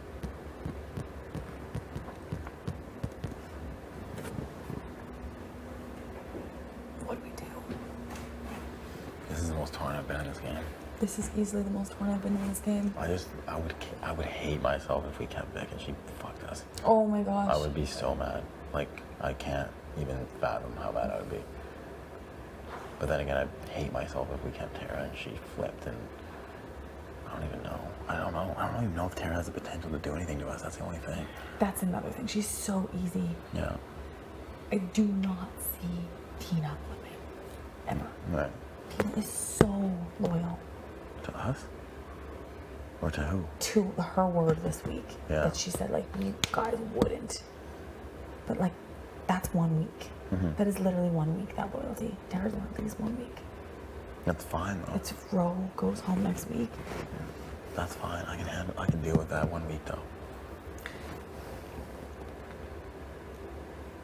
[SPEAKER 10] What do we do?
[SPEAKER 8] This is the most torn I've been in this game.
[SPEAKER 10] This is easily the most torn I've been in this game.
[SPEAKER 8] I would hate myself if we kept Vic and she fucked us.
[SPEAKER 10] Oh my gosh.
[SPEAKER 8] I would be so mad. Like, I can't even fathom how bad I would be. But then again, I'd hate myself if we kept Tara and she flipped, and I don't even know. I don't even know if Tara has the potential to do anything to us. That's the only thing.
[SPEAKER 10] That's another thing. She's so easy.
[SPEAKER 8] Yeah.
[SPEAKER 10] I do not see Tina flipping. Ever.
[SPEAKER 8] Right.
[SPEAKER 10] Tina is so loyal.
[SPEAKER 8] To us? Or to who?
[SPEAKER 10] To her word this week.
[SPEAKER 8] Yeah.
[SPEAKER 10] That she said, like, you guys wouldn't. But, like, that's 1 week.
[SPEAKER 8] Mm-hmm.
[SPEAKER 10] That is literally 1 week, that loyalty. Tara's on at least 1 week.
[SPEAKER 8] That's fine, though.
[SPEAKER 10] It's Ro goes home next week.
[SPEAKER 8] That's fine. I can deal with that 1 week, though.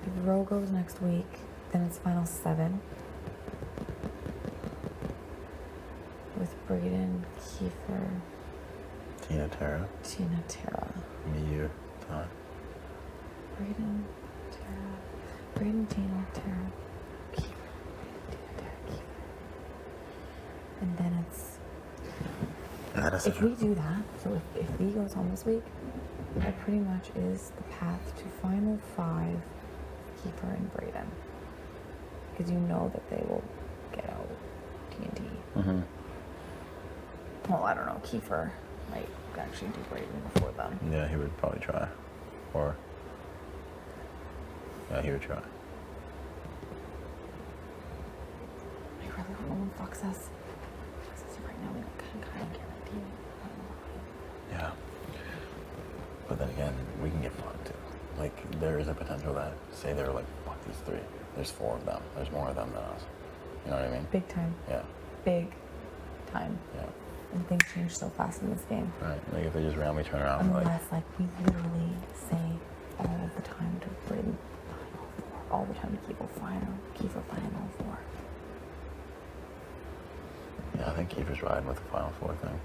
[SPEAKER 10] If Ro goes next week, then it's final 7. With Brayden, Kiefer,
[SPEAKER 8] Tina, Tara.
[SPEAKER 10] Tina, Tara.
[SPEAKER 8] Me, you, Todd.
[SPEAKER 10] Brayden, Tara. Brayden, Tina, Tara. Kiefer. Tina, Tara, Kiefer. And then it's... If we do that, so if V goes home this week, that pretty much is the path to final 5, Kiefer and Brayden. Because you know that they will get out TNT.
[SPEAKER 8] Mm-hmm.
[SPEAKER 10] Well, I don't know. Kiefer might actually do Brayden before them.
[SPEAKER 8] Yeah, he would probably try. Or... yeah, he would try.
[SPEAKER 10] I really hope no one fucks us. Because right now we can kind of guarantee it. I don't know.
[SPEAKER 8] Yeah. But then again, we can get fucked too. Like, there is a potential that, say they're like, fuck these 3. There's 4 of them. There's more of them than us. You know what I mean?
[SPEAKER 10] Big time.
[SPEAKER 8] Yeah.
[SPEAKER 10] Big time.
[SPEAKER 8] Yeah.
[SPEAKER 10] And things change so fast in this game.
[SPEAKER 8] Right. Like, if they just randomly turn around and
[SPEAKER 10] Unless, like, we literally say all the time to Brayden, final 4. All the time to Kiefer, final 4.
[SPEAKER 8] yeah, I think Kiefer's riding with the final 4 thing.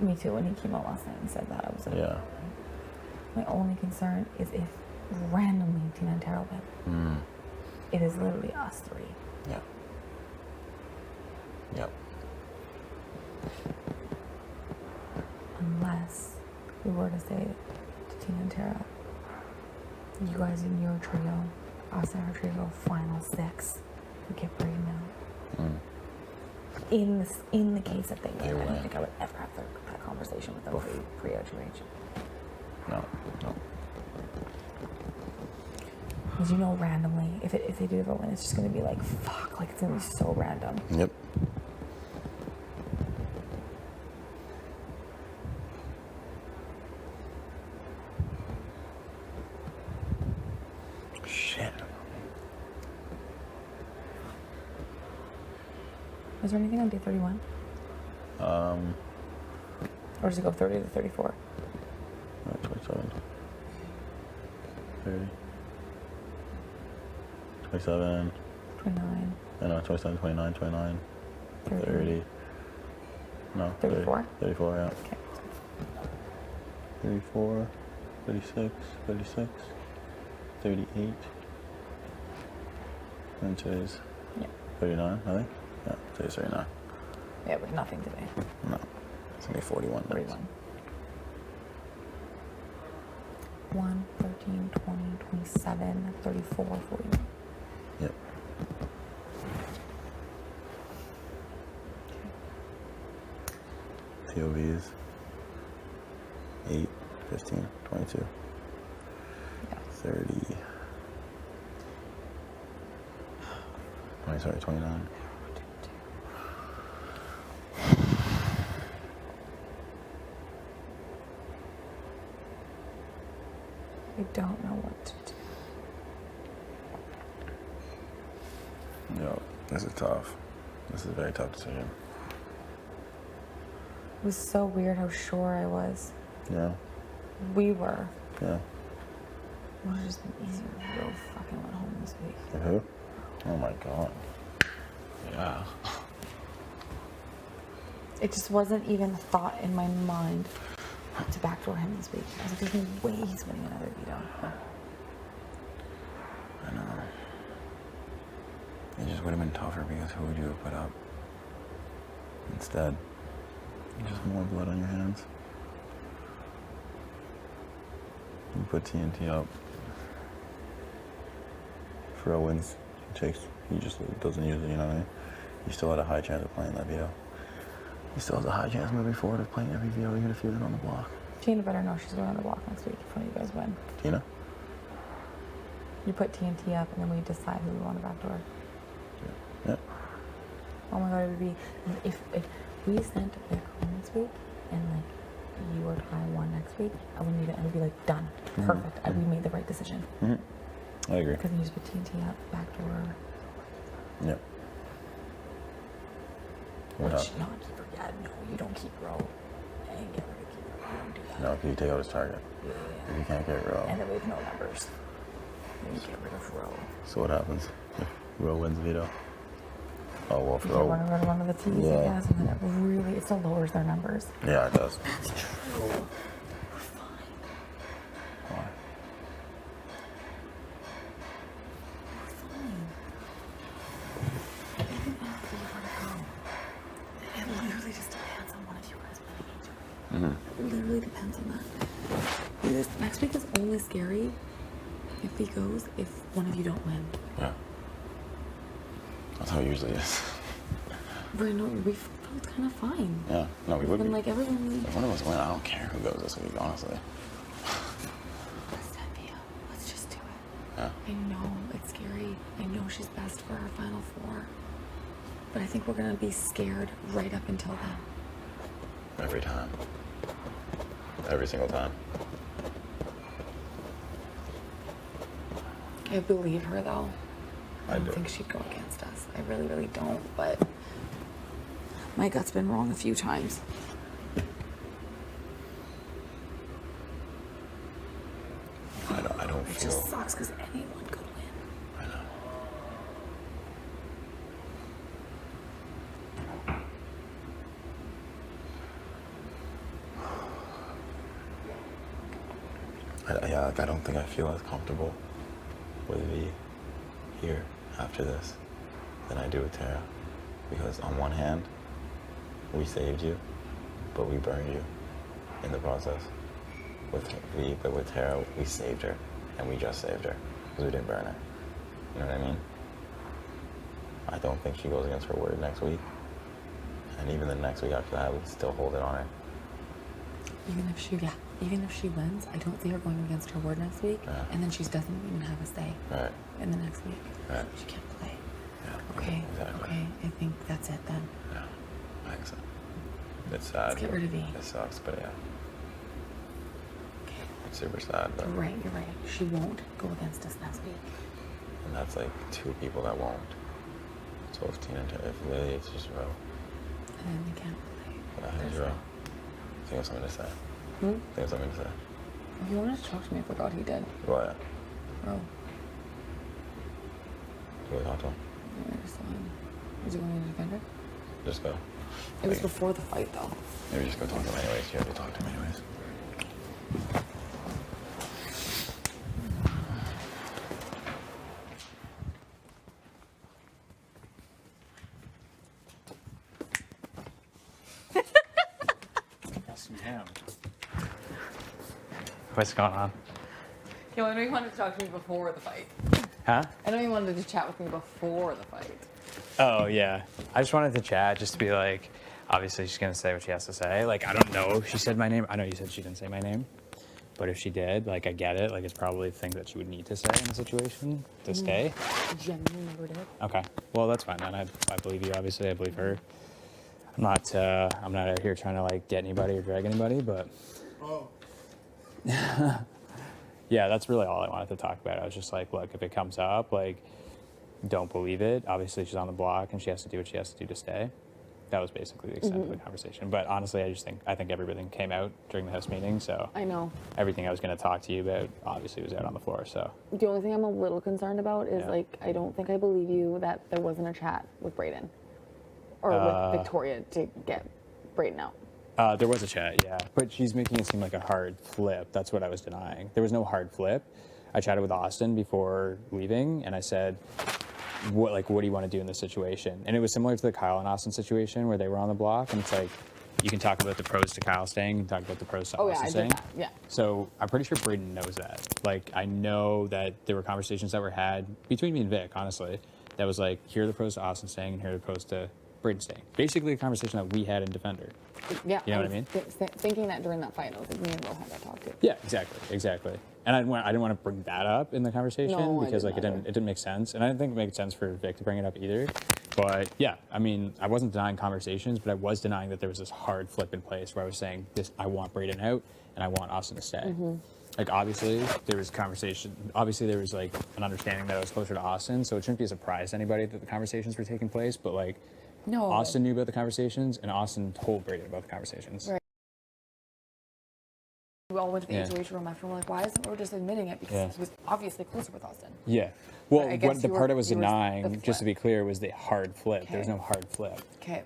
[SPEAKER 10] Me too. When he came out last night and said that, I was like,
[SPEAKER 8] Yeah.
[SPEAKER 10] my only concern is if randomly Tina and Tara win. It is literally us 3.
[SPEAKER 8] Yeah. Yep.
[SPEAKER 10] Unless we were to say to Tina and Tara, you guys in your trio, us in our trio, final 6, we get Brayden now. In the case that they win, I don't think I would ever have that conversation with them pre-HOH.
[SPEAKER 8] No.
[SPEAKER 10] Because you know, randomly, if they do ever win, it's just gonna be like, fuck, like it's gonna be so random.
[SPEAKER 8] Yep. Shit.
[SPEAKER 10] Is there anything on day 31? Or does it go 30 to 34?
[SPEAKER 8] 27. 30. 27.
[SPEAKER 10] 29.
[SPEAKER 8] No, 27, 29, 29.
[SPEAKER 10] 30.
[SPEAKER 8] 30. No.
[SPEAKER 10] 34?
[SPEAKER 8] 34, yeah.
[SPEAKER 10] Okay.
[SPEAKER 8] 34, 36, 36, 38. And today's
[SPEAKER 10] Yeah.
[SPEAKER 8] 39, I think. Yeah, today's 39.
[SPEAKER 10] Yeah, but nothing today.
[SPEAKER 8] No. It's gonna be 41.
[SPEAKER 10] 31. 1, 13, 20, 27, 34, 41.
[SPEAKER 8] Yep. POVs 8, 15, 22,
[SPEAKER 10] Yeah.
[SPEAKER 8] 30, 29.
[SPEAKER 10] I don't know what to do.
[SPEAKER 8] Yo, this is tough. This is a very tough decision.
[SPEAKER 10] It was so weird how sure I was.
[SPEAKER 8] Yeah.
[SPEAKER 10] We were.
[SPEAKER 8] Yeah.
[SPEAKER 10] It would have just been easier if we both fucking went home this week.
[SPEAKER 8] Who? Oh my god. Yeah.
[SPEAKER 10] It just wasn't even a thought in my mind to backdoor him this week. I was like, there's no way he's winning another veto.
[SPEAKER 8] I know. It just would have been tougher because who would you have put up? Instead, just more blood on your hands. You put TNT up. Fro wins. He just doesn't use it, you know what I mean? You still had a high chance of playing that veto. He still has a high chance moving forward of playing every veto even if you're on the block.
[SPEAKER 10] Tina better know she's going on the block next week if one of you guys win.
[SPEAKER 8] Tina?
[SPEAKER 10] You put TNT up and then we decide who we want to backdoor.
[SPEAKER 8] Yeah.
[SPEAKER 10] Oh my god, it would be if we sent Vic home this week and like you or Ty won next week, I wouldn't even, I would be like done. Perfect. We made the right decision.
[SPEAKER 8] I agree.
[SPEAKER 10] Because then you just put TNT up, backdoor.
[SPEAKER 8] Yep. What
[SPEAKER 10] Which,
[SPEAKER 8] up?
[SPEAKER 10] not keeper. Yeah, no, you don't keep row. And get rid of keeper. You don't do that.
[SPEAKER 8] No, because you take out his target.
[SPEAKER 10] Yeah.
[SPEAKER 8] If you can't get row.
[SPEAKER 10] And then we have no numbers. Then you get rid of row.
[SPEAKER 8] So what happens if row wins veto? Oh, well, for
[SPEAKER 10] You
[SPEAKER 8] row.
[SPEAKER 10] run rid of one of the T's,
[SPEAKER 8] Yeah.
[SPEAKER 10] I guess, and then it really, it still lowers their numbers.
[SPEAKER 8] Yeah, it does.
[SPEAKER 10] That's true. We're fine.
[SPEAKER 8] Why?
[SPEAKER 10] We're fine. I think that's where you want to go. It literally just depends on one of you guys winning each other. It literally depends on that. This next week is only scary if he goes, if one of you don't win.
[SPEAKER 8] Yeah. That's how it usually is.
[SPEAKER 10] We're no, we felt kind of fine.
[SPEAKER 8] Yeah. No, we would
[SPEAKER 10] And
[SPEAKER 8] be.
[SPEAKER 10] like everyone.
[SPEAKER 8] If one of us win, I don't care who goes this week, honestly.
[SPEAKER 10] Let's set Mia. Let's just do it.
[SPEAKER 8] Yeah.
[SPEAKER 10] I know it's scary. I know she's best for our final four. But I think we're gonna be scared right up until then.
[SPEAKER 8] Every time. Every single time.
[SPEAKER 10] I believe her though. I don't
[SPEAKER 8] do.
[SPEAKER 10] think she'd go against us. I really, really don't. But my gut's been wrong a few times.
[SPEAKER 8] I don't
[SPEAKER 10] It
[SPEAKER 8] feel.
[SPEAKER 10] just sucks because anyone could win.
[SPEAKER 8] I know. Yeah, like I don't think I feel as comfortable with V here after this than I do with Tara. Because on one hand, we saved you, but we burned you in the process. With V, but with Tara, we saved her, and we just saved her because we didn't burn her. You know what I mean? I don't think she goes against her word next week, and even the next week after that, we still hold it on her.
[SPEAKER 10] Even if she, yeah, even if she wins, I don't see her going against her word next week, and then she doesn't even have a say in the next week. She can't play. Okay.
[SPEAKER 8] Exactly.
[SPEAKER 10] Okay. I think that's it then.
[SPEAKER 8] Yeah, I think so. It's sad.
[SPEAKER 10] Let's get rid of E.
[SPEAKER 8] It sucks, but yeah. It's super sad, but.
[SPEAKER 10] You're right. You're right. She won't go against us next week.
[SPEAKER 8] And that's like 2 people that won't. So if Tina, if Lily, it's just Roe.
[SPEAKER 10] And then they can't play.
[SPEAKER 8] Yeah, it's Roe. I think I have something to say. I think I have something to say.
[SPEAKER 10] If you wanted to talk to me, I forgot he did.
[SPEAKER 8] Well, yeah.
[SPEAKER 10] Oh.
[SPEAKER 8] Do I talk to him?
[SPEAKER 10] Yeah, just fine. Is he going to defend her?
[SPEAKER 8] Just go.
[SPEAKER 10] It was before the fight, though.
[SPEAKER 8] Maybe just go talk to him anyways. You have to talk to him anyways.
[SPEAKER 11] What's going on?
[SPEAKER 10] Yeah, I know you wanted to talk to me before the fight.
[SPEAKER 11] Huh?
[SPEAKER 10] I know you wanted to chat with me before the fight.
[SPEAKER 11] Oh, yeah. I just wanted to chat just to be like, obviously she's going to say what she has to say. Like, I don't know if she said my name. I know you said she didn't say my name. But if she did, like, I get it. Like, it's probably the thing that she would need to say in the situation to stay.
[SPEAKER 10] I genuinely never did.
[SPEAKER 11] Okay. Well, that's fine then. I believe you, obviously. I believe her. I'm not out here trying to, like, get anybody or drag anybody, but...
[SPEAKER 2] Oh.
[SPEAKER 11] Yeah, that's really all I wanted to talk about. I was just like, look, if it comes up, like, don't believe it. Obviously, she's on the block and she has to do what she has to do to stay. That was basically the extent of the conversation. But honestly, I think everything came out during the house meeting. So
[SPEAKER 10] I know.
[SPEAKER 11] Everything I was going to talk to you about obviously was out on the floor. So
[SPEAKER 10] The only thing I'm a little concerned about is,
[SPEAKER 11] Yeah.
[SPEAKER 10] like, I don't think I believe you that there wasn't a chat with Brayden. Or with Victoria to get Brayden out.
[SPEAKER 11] There was a chat, yeah. But she's making it seem like a hard flip. That's what I was denying. There was no hard flip. I chatted with Austin before leaving, and I said, what do you want to do in this situation? And it was similar to the Kyle and Austin situation where they were on the block, and it's like, you can talk about the pros to Kyle staying, you can talk about the pros to Austin staying.
[SPEAKER 10] That. Yeah.
[SPEAKER 11] So I'm pretty sure Brayden knows that. Like, I know that there were conversations that were had between me and Vic, honestly, that was like, here are the pros to Austin staying, and here are the pros to Brayden staying. Basically a conversation that we had in Defender.
[SPEAKER 10] Yeah.
[SPEAKER 11] You know what I mean?
[SPEAKER 10] Thinking that during that fight, I was like, me and Will had that talk too.
[SPEAKER 11] Yeah, exactly. And I didn't want to bring that up in the conversation because like it didn't make sense, and I didn't think it made sense for Vic to bring it up either. But yeah, I mean, I wasn't denying conversations, but I was denying that there was this hard flip in place where I was saying this: I want Brayden out, and I want Austin to stay. Like obviously there was conversation. Obviously there was like an understanding that I was closer to Austin, so it shouldn't be a surprise to anybody that the conversations were taking place. But like,
[SPEAKER 10] No.
[SPEAKER 11] Austin knew about the conversations, and Austin told Brayden about the conversations.
[SPEAKER 10] Right. We all went to the
[SPEAKER 11] Yeah.
[SPEAKER 10] HOH room after, we're like, why isn't we just admitting it? Because he was obviously closer with Austin.
[SPEAKER 11] Yeah. Well,
[SPEAKER 10] I guess
[SPEAKER 11] what the
[SPEAKER 10] you
[SPEAKER 11] part
[SPEAKER 10] were-
[SPEAKER 11] I was
[SPEAKER 10] you were the
[SPEAKER 11] denying, just to be
[SPEAKER 10] flip.
[SPEAKER 11] clear, was the hard flip. There was
[SPEAKER 10] Okay.
[SPEAKER 11] no hard flip.
[SPEAKER 10] Okay.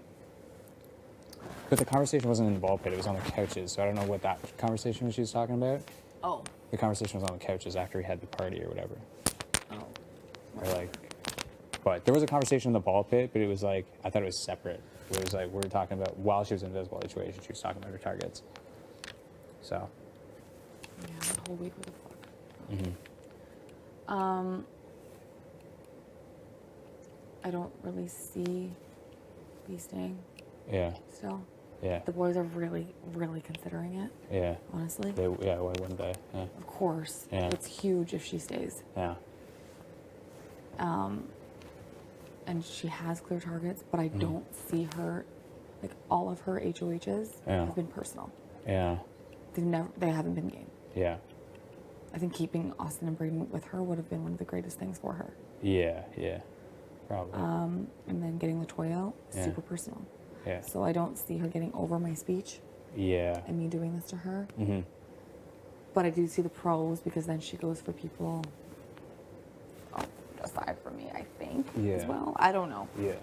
[SPEAKER 11] But the conversation wasn't in the ball pit. It was on the couches. So I don't know what that conversation was she was talking about.
[SPEAKER 10] Oh.
[SPEAKER 11] The conversation was on the couches after he had the party or whatever.
[SPEAKER 10] Oh.
[SPEAKER 11] Or like, but there was a conversation in the ball pit, but it was like, I thought it was separate. It was like, we were talking about, while she was in invisible situation, she was talking about her targets. So.
[SPEAKER 10] Yeah, that whole week, what the fuck? I don't really see B staying
[SPEAKER 11] Yeah.
[SPEAKER 10] still.
[SPEAKER 11] Yeah.
[SPEAKER 10] The boys are really, really considering it.
[SPEAKER 11] Yeah.
[SPEAKER 10] Honestly.
[SPEAKER 11] Yeah, why wouldn't they? Yeah.
[SPEAKER 10] Of course.
[SPEAKER 11] Yeah.
[SPEAKER 10] It's huge if she stays.
[SPEAKER 11] Yeah.
[SPEAKER 10] And she has clear targets, but I don't see her, like, all of her HOHs
[SPEAKER 11] Yeah.
[SPEAKER 10] have been personal.
[SPEAKER 11] Yeah.
[SPEAKER 10] They haven't been game.
[SPEAKER 11] Yeah.
[SPEAKER 10] I think keeping Austin and Brayden with her would have been one of the greatest things for her.
[SPEAKER 11] Yeah. Yeah. Probably.
[SPEAKER 10] And then getting the toy out,
[SPEAKER 11] Yeah.
[SPEAKER 10] super personal.
[SPEAKER 11] Yeah.
[SPEAKER 10] So I don't see her getting over my speech
[SPEAKER 11] Yeah.
[SPEAKER 10] and me doing this to her.
[SPEAKER 11] Mm-hmm.
[SPEAKER 10] But I do see the pros because then she goes for people aside from me, I think, as
[SPEAKER 11] Yeah.
[SPEAKER 10] well. I don't know.
[SPEAKER 11] Yeah.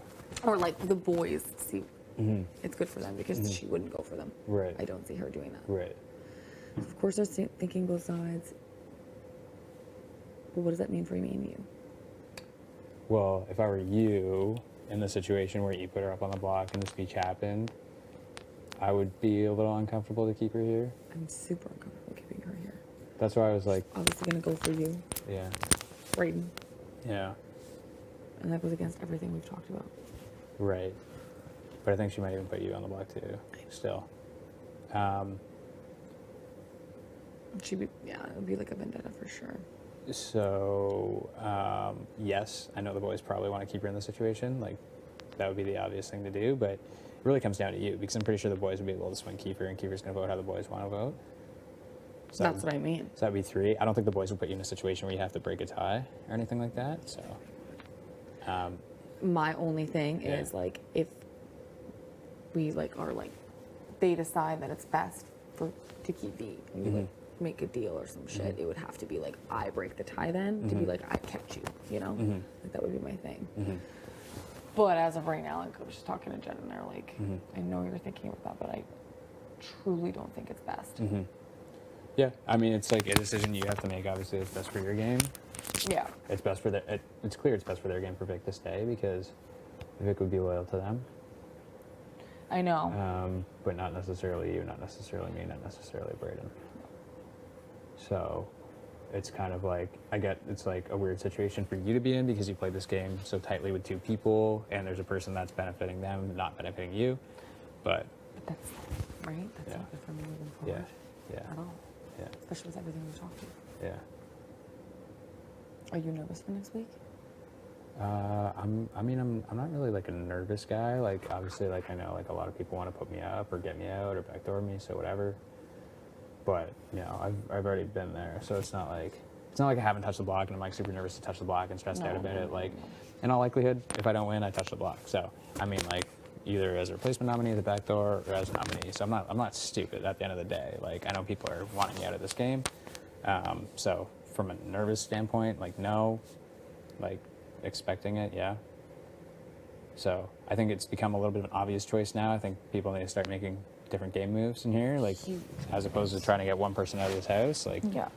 [SPEAKER 10] Or like the boys see
[SPEAKER 11] Mm-hmm.
[SPEAKER 10] it's good for them because she wouldn't go for them.
[SPEAKER 11] Right.
[SPEAKER 10] I don't see her doing that.
[SPEAKER 11] Right.
[SPEAKER 10] Of course, they're thinking both sides. But what does that mean for me and you?
[SPEAKER 11] Well, if I were you in the situation where you put her up on the block and the speech happened, I would be a little uncomfortable to keep her here.
[SPEAKER 10] I'm super uncomfortable keeping her here.
[SPEAKER 11] That's why I was like,
[SPEAKER 10] Obviously gonna go for you,
[SPEAKER 11] yeah,
[SPEAKER 10] Brayden.
[SPEAKER 11] yeah,
[SPEAKER 10] And that goes against everything we've talked about.
[SPEAKER 11] right. But I think she might even put you on the block too, still.
[SPEAKER 10] Yeah, it would be like a vendetta for sure.
[SPEAKER 11] So, yes, I know the boys probably want to keep her in the situation. Like, that would be the obvious thing to do, but it really comes down to you because I'm pretty sure the boys would be able to swing Kiefer, and Kiefer's going to vote how the boys want to vote. So
[SPEAKER 10] That's what I mean.
[SPEAKER 11] So that'd be 3. I don't think the boys would put you in a situation where you have to break a tie or anything like that. So,
[SPEAKER 10] My only thing
[SPEAKER 11] Yeah.
[SPEAKER 10] is like if we like are like they decide that it's best to keep V and we like make a deal or some shit, it would have to be like I break the tie then to be like I kept you, you know? Like that would be my thing. But as of right now, like I was just talking to Jen and they're like, I know you're thinking about that, but I truly don't think it's best.
[SPEAKER 11] yeah, I mean, it's like a decision you have to make. Obviously, it's best for your game.
[SPEAKER 10] Yeah.
[SPEAKER 11] It's best for it's clear it's best for their game for Vic to stay because Vic would be loyal to them.
[SPEAKER 10] I know.
[SPEAKER 11] But not necessarily you, not necessarily me, not necessarily Braden. So it's kind of like, it's like a weird situation for you to be in because you played this game so tightly with 2 people and there's a person that's benefiting them, not benefiting you. But
[SPEAKER 10] That's right. That's not good for me moving
[SPEAKER 11] yeah,
[SPEAKER 10] forward
[SPEAKER 11] yeah,
[SPEAKER 10] at all.
[SPEAKER 11] yeah,
[SPEAKER 10] Especially with everything we talked about.
[SPEAKER 11] yeah.
[SPEAKER 10] Are you nervous for next week?
[SPEAKER 11] I'm not really like a nervous guy. Like obviously, like I know like a lot of people want to put me up or get me out or backdoor me, so whatever. But you know, I've already been there, so it's not like I haven't touched the block and I'm like super nervous to touch the block and stressed out about it. Like, in all likelihood, if I don't win, I touch the block. So I mean, like either as a replacement nominee at the backdoor or as a nominee. So I'm not stupid at the end of the day. Like I know people are wanting me out of this game. So from a nervous standpoint, like no, like expecting it, yeah. So I think it's become a little bit of an obvious choice now. I think people need to start making different game moves in here, like as opposed to trying to get one person out of this house. Like,
[SPEAKER 10] Yeah.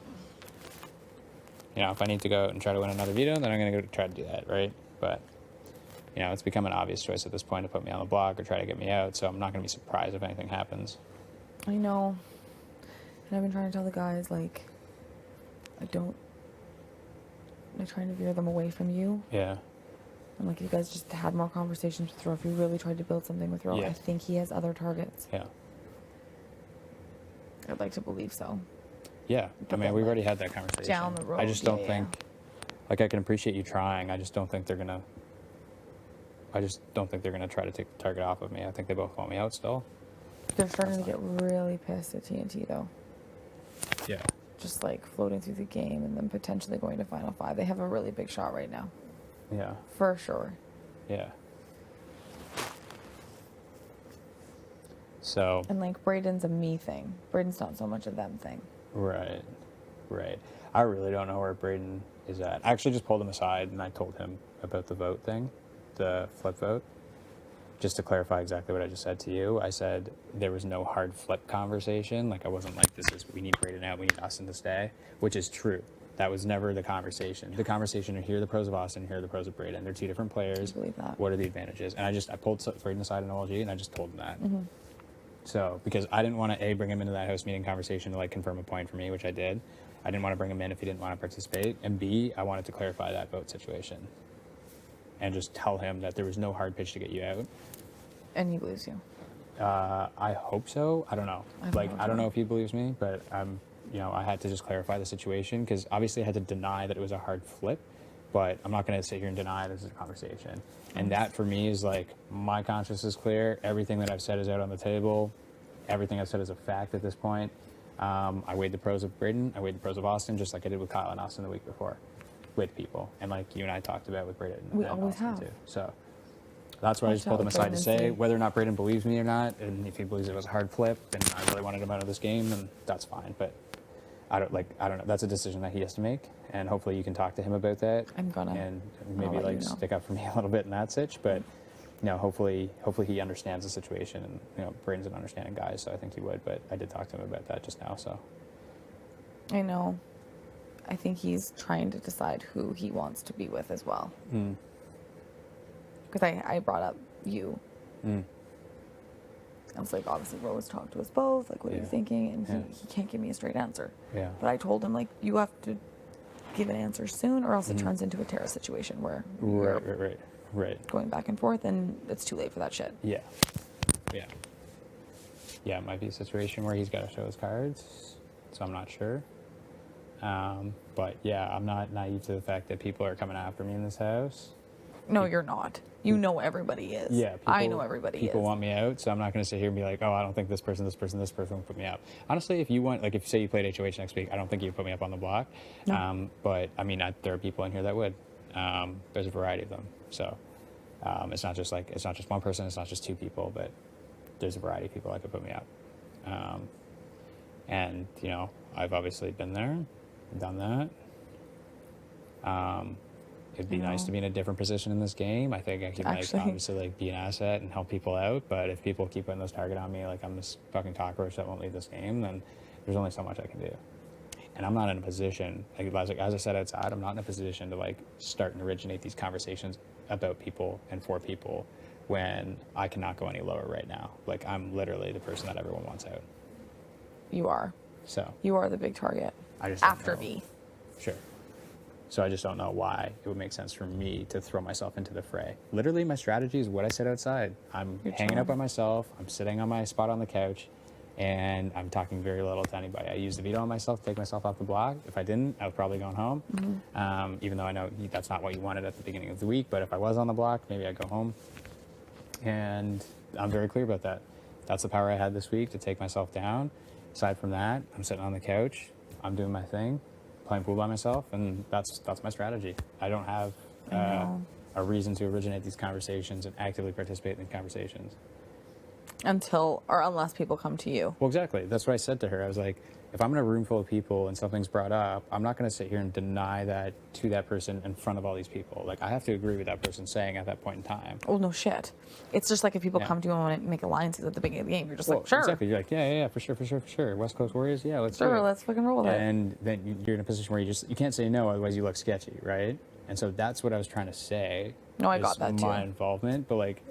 [SPEAKER 11] you know, if I need to go and try to win another veto, then I'm going to go try to do that, right? But, you know, it's become an obvious choice at this point to put me on the block or try to get me out, so I'm not going to be surprised if anything happens.
[SPEAKER 10] I know. And I've been trying to tell the guys, like, I'm trying to veer them away from you.
[SPEAKER 11] Yeah.
[SPEAKER 10] I'm like, you guys just had more conversations with Ro. If you really tried to build something with Ro,
[SPEAKER 11] Yeah.
[SPEAKER 10] I think he has other targets.
[SPEAKER 11] Yeah.
[SPEAKER 10] I'd like to believe so.
[SPEAKER 11] Yeah. I
[SPEAKER 10] But
[SPEAKER 11] mean,
[SPEAKER 10] then,
[SPEAKER 11] we've
[SPEAKER 10] like,
[SPEAKER 11] already had that conversation.
[SPEAKER 10] down the road,
[SPEAKER 11] I just don't
[SPEAKER 10] yeah,
[SPEAKER 11] think, like, I can appreciate you trying. I just don't think they're going to try to take the target off of me. I think they both want me out still.
[SPEAKER 10] They're starting to get really pissed at TNT, though.
[SPEAKER 11] Yeah.
[SPEAKER 10] Just, like, floating through the game and then potentially going to Final 5. They have a really big shot right now.
[SPEAKER 11] Yeah.
[SPEAKER 10] For sure.
[SPEAKER 11] Yeah. So.
[SPEAKER 10] And, like, Braden's a me thing. Braden's not so much a them thing.
[SPEAKER 11] Right. Right. I really don't know where Braden is at. I actually just pulled him aside and I told him about the vote thing, the flip vote. Just to clarify exactly what I just said to you, I said there was no hard flip conversation. Like I wasn't like, we need Braden out, we need Austin to stay, which is true. That was never the conversation. The conversation, here are the pros of Austin, here are the pros of Braden. They're 2 different players.
[SPEAKER 10] I believe that.
[SPEAKER 11] What are the advantages? And I pulled Braden aside in OLG and I just told him that. So, because I didn't want to, bring him into that host meeting conversation to like confirm a point for me, which I did. I didn't want to bring him in if he didn't want to participate. And B, I wanted to clarify that vote situation. And just tell him that there was no hard pitch to get you out.
[SPEAKER 10] And he believes you.
[SPEAKER 11] I hope so. I don't know. I don't know if he believes me, but I had to just clarify the situation because obviously I had to deny that it was a hard flip, but I'm not going to sit here and deny this is a conversation. And that for me is like, my conscience is clear. Everything that I've said is out on the table. Everything I've said is a fact at this point. I weighed the pros of Braden. I weighed the pros of Austin, just like I did with Kyle and Austin the week before with people. And like you and I talked about with Braden.
[SPEAKER 10] We
[SPEAKER 11] and
[SPEAKER 10] always
[SPEAKER 11] Austin
[SPEAKER 10] have.
[SPEAKER 11] Too. So that's why I just pulled him aside to say whether or not Braden believes me or not. And if he believes it was a hard flip and I really wanted him out of this game, then that's fine. But I don't know. That's a decision that he has to make. And hopefully you can talk to him about that.
[SPEAKER 10] I'm gonna.
[SPEAKER 11] And maybe like stick up for me a little bit in that sitch. But hopefully he understands the situation. And Braden's an understanding guy, so I think he would. But I did talk to him about that just now. So
[SPEAKER 10] I know. I think he's trying to decide who he wants to be with as well. Because I brought up you. I was like, obviously, Rose talked to us both. Like, what are you thinking? And he can't give me a straight answer.
[SPEAKER 11] Yeah.
[SPEAKER 10] But I told him, like, you have to give an answer soon, or else it turns into a Terra situation where
[SPEAKER 11] right.
[SPEAKER 10] going back and forth, and it's too late for that shit.
[SPEAKER 11] Yeah, it might be a situation where he's got to show his cards. so I'm not sure. But yeah, I'm not naive to the fact that people are coming after me in this house.
[SPEAKER 10] No, you're not. You know everybody is.
[SPEAKER 11] Yeah,
[SPEAKER 10] I know everybody
[SPEAKER 11] people
[SPEAKER 10] is.
[SPEAKER 11] want me out, so I'm not going to sit here and be like, oh, I don't think this person will put me up. Honestly, if you want, like, if say you played HOH next week, I don't think you'd put me up on the block.
[SPEAKER 10] No.
[SPEAKER 11] But I mean, there are people in here that would. There's a variety of them, so it's not just one person, it's not just two people, but there's a variety of people that could put me up. And you know, I've obviously been there, done that. It'd be nice to be in a different position in this game. I think I can obviously like be an asset and help people out. But if people keep putting this target on me, like I'm this fucking cockroach that won't leave this game, then there's only so much I can do. And I'm not in a position, like as I said outside, I'm not in a position to like start and originate these conversations about people and for people when I cannot go any lower right now. Like I'm literally the person that everyone wants out.
[SPEAKER 10] You are.
[SPEAKER 11] So
[SPEAKER 10] you are the big target.
[SPEAKER 11] I just
[SPEAKER 10] after me.
[SPEAKER 11] Sure. So I just don't know why it would make sense for me to throw myself into the fray. Literally, my strategy is what I said outside. I'm hanging out by myself. I'm sitting on my spot on the couch, and I'm talking very little to anybody. I used the veto on myself to take myself off the block. If I didn't, I was probably going home, even though I know that's not what you wanted at the beginning of the week. But if I was on the block, maybe I'd go home. And I'm very clear about that. That's the power I had this week to take myself down. Aside from that, I'm sitting on the couch. I'm doing my thing, playing pool by myself, and that's my strategy. I don't have a reason to originate these conversations and actively participate in these conversations.
[SPEAKER 10] Unless people come to you.
[SPEAKER 11] Well, exactly. That's what I said to her. I was like, if I'm in a room full of people and something's brought up, I'm not going to sit here and deny that to that person in front of all these people. Like, I have to agree with that person saying at that point in time.
[SPEAKER 10] Well, no shit. It's just like if people come to you and want to make alliances at the beginning of the game, you're just like, sure.
[SPEAKER 11] Exactly. You're like, yeah, for sure. West Coast Warriors, yeah, let's do it.
[SPEAKER 10] Let's fucking roll with it.
[SPEAKER 11] And then you're in a position where you can't say no, otherwise you look sketchy, right? And so that's what I was trying to say.
[SPEAKER 10] No, I got that too.
[SPEAKER 11] My involvement, but like,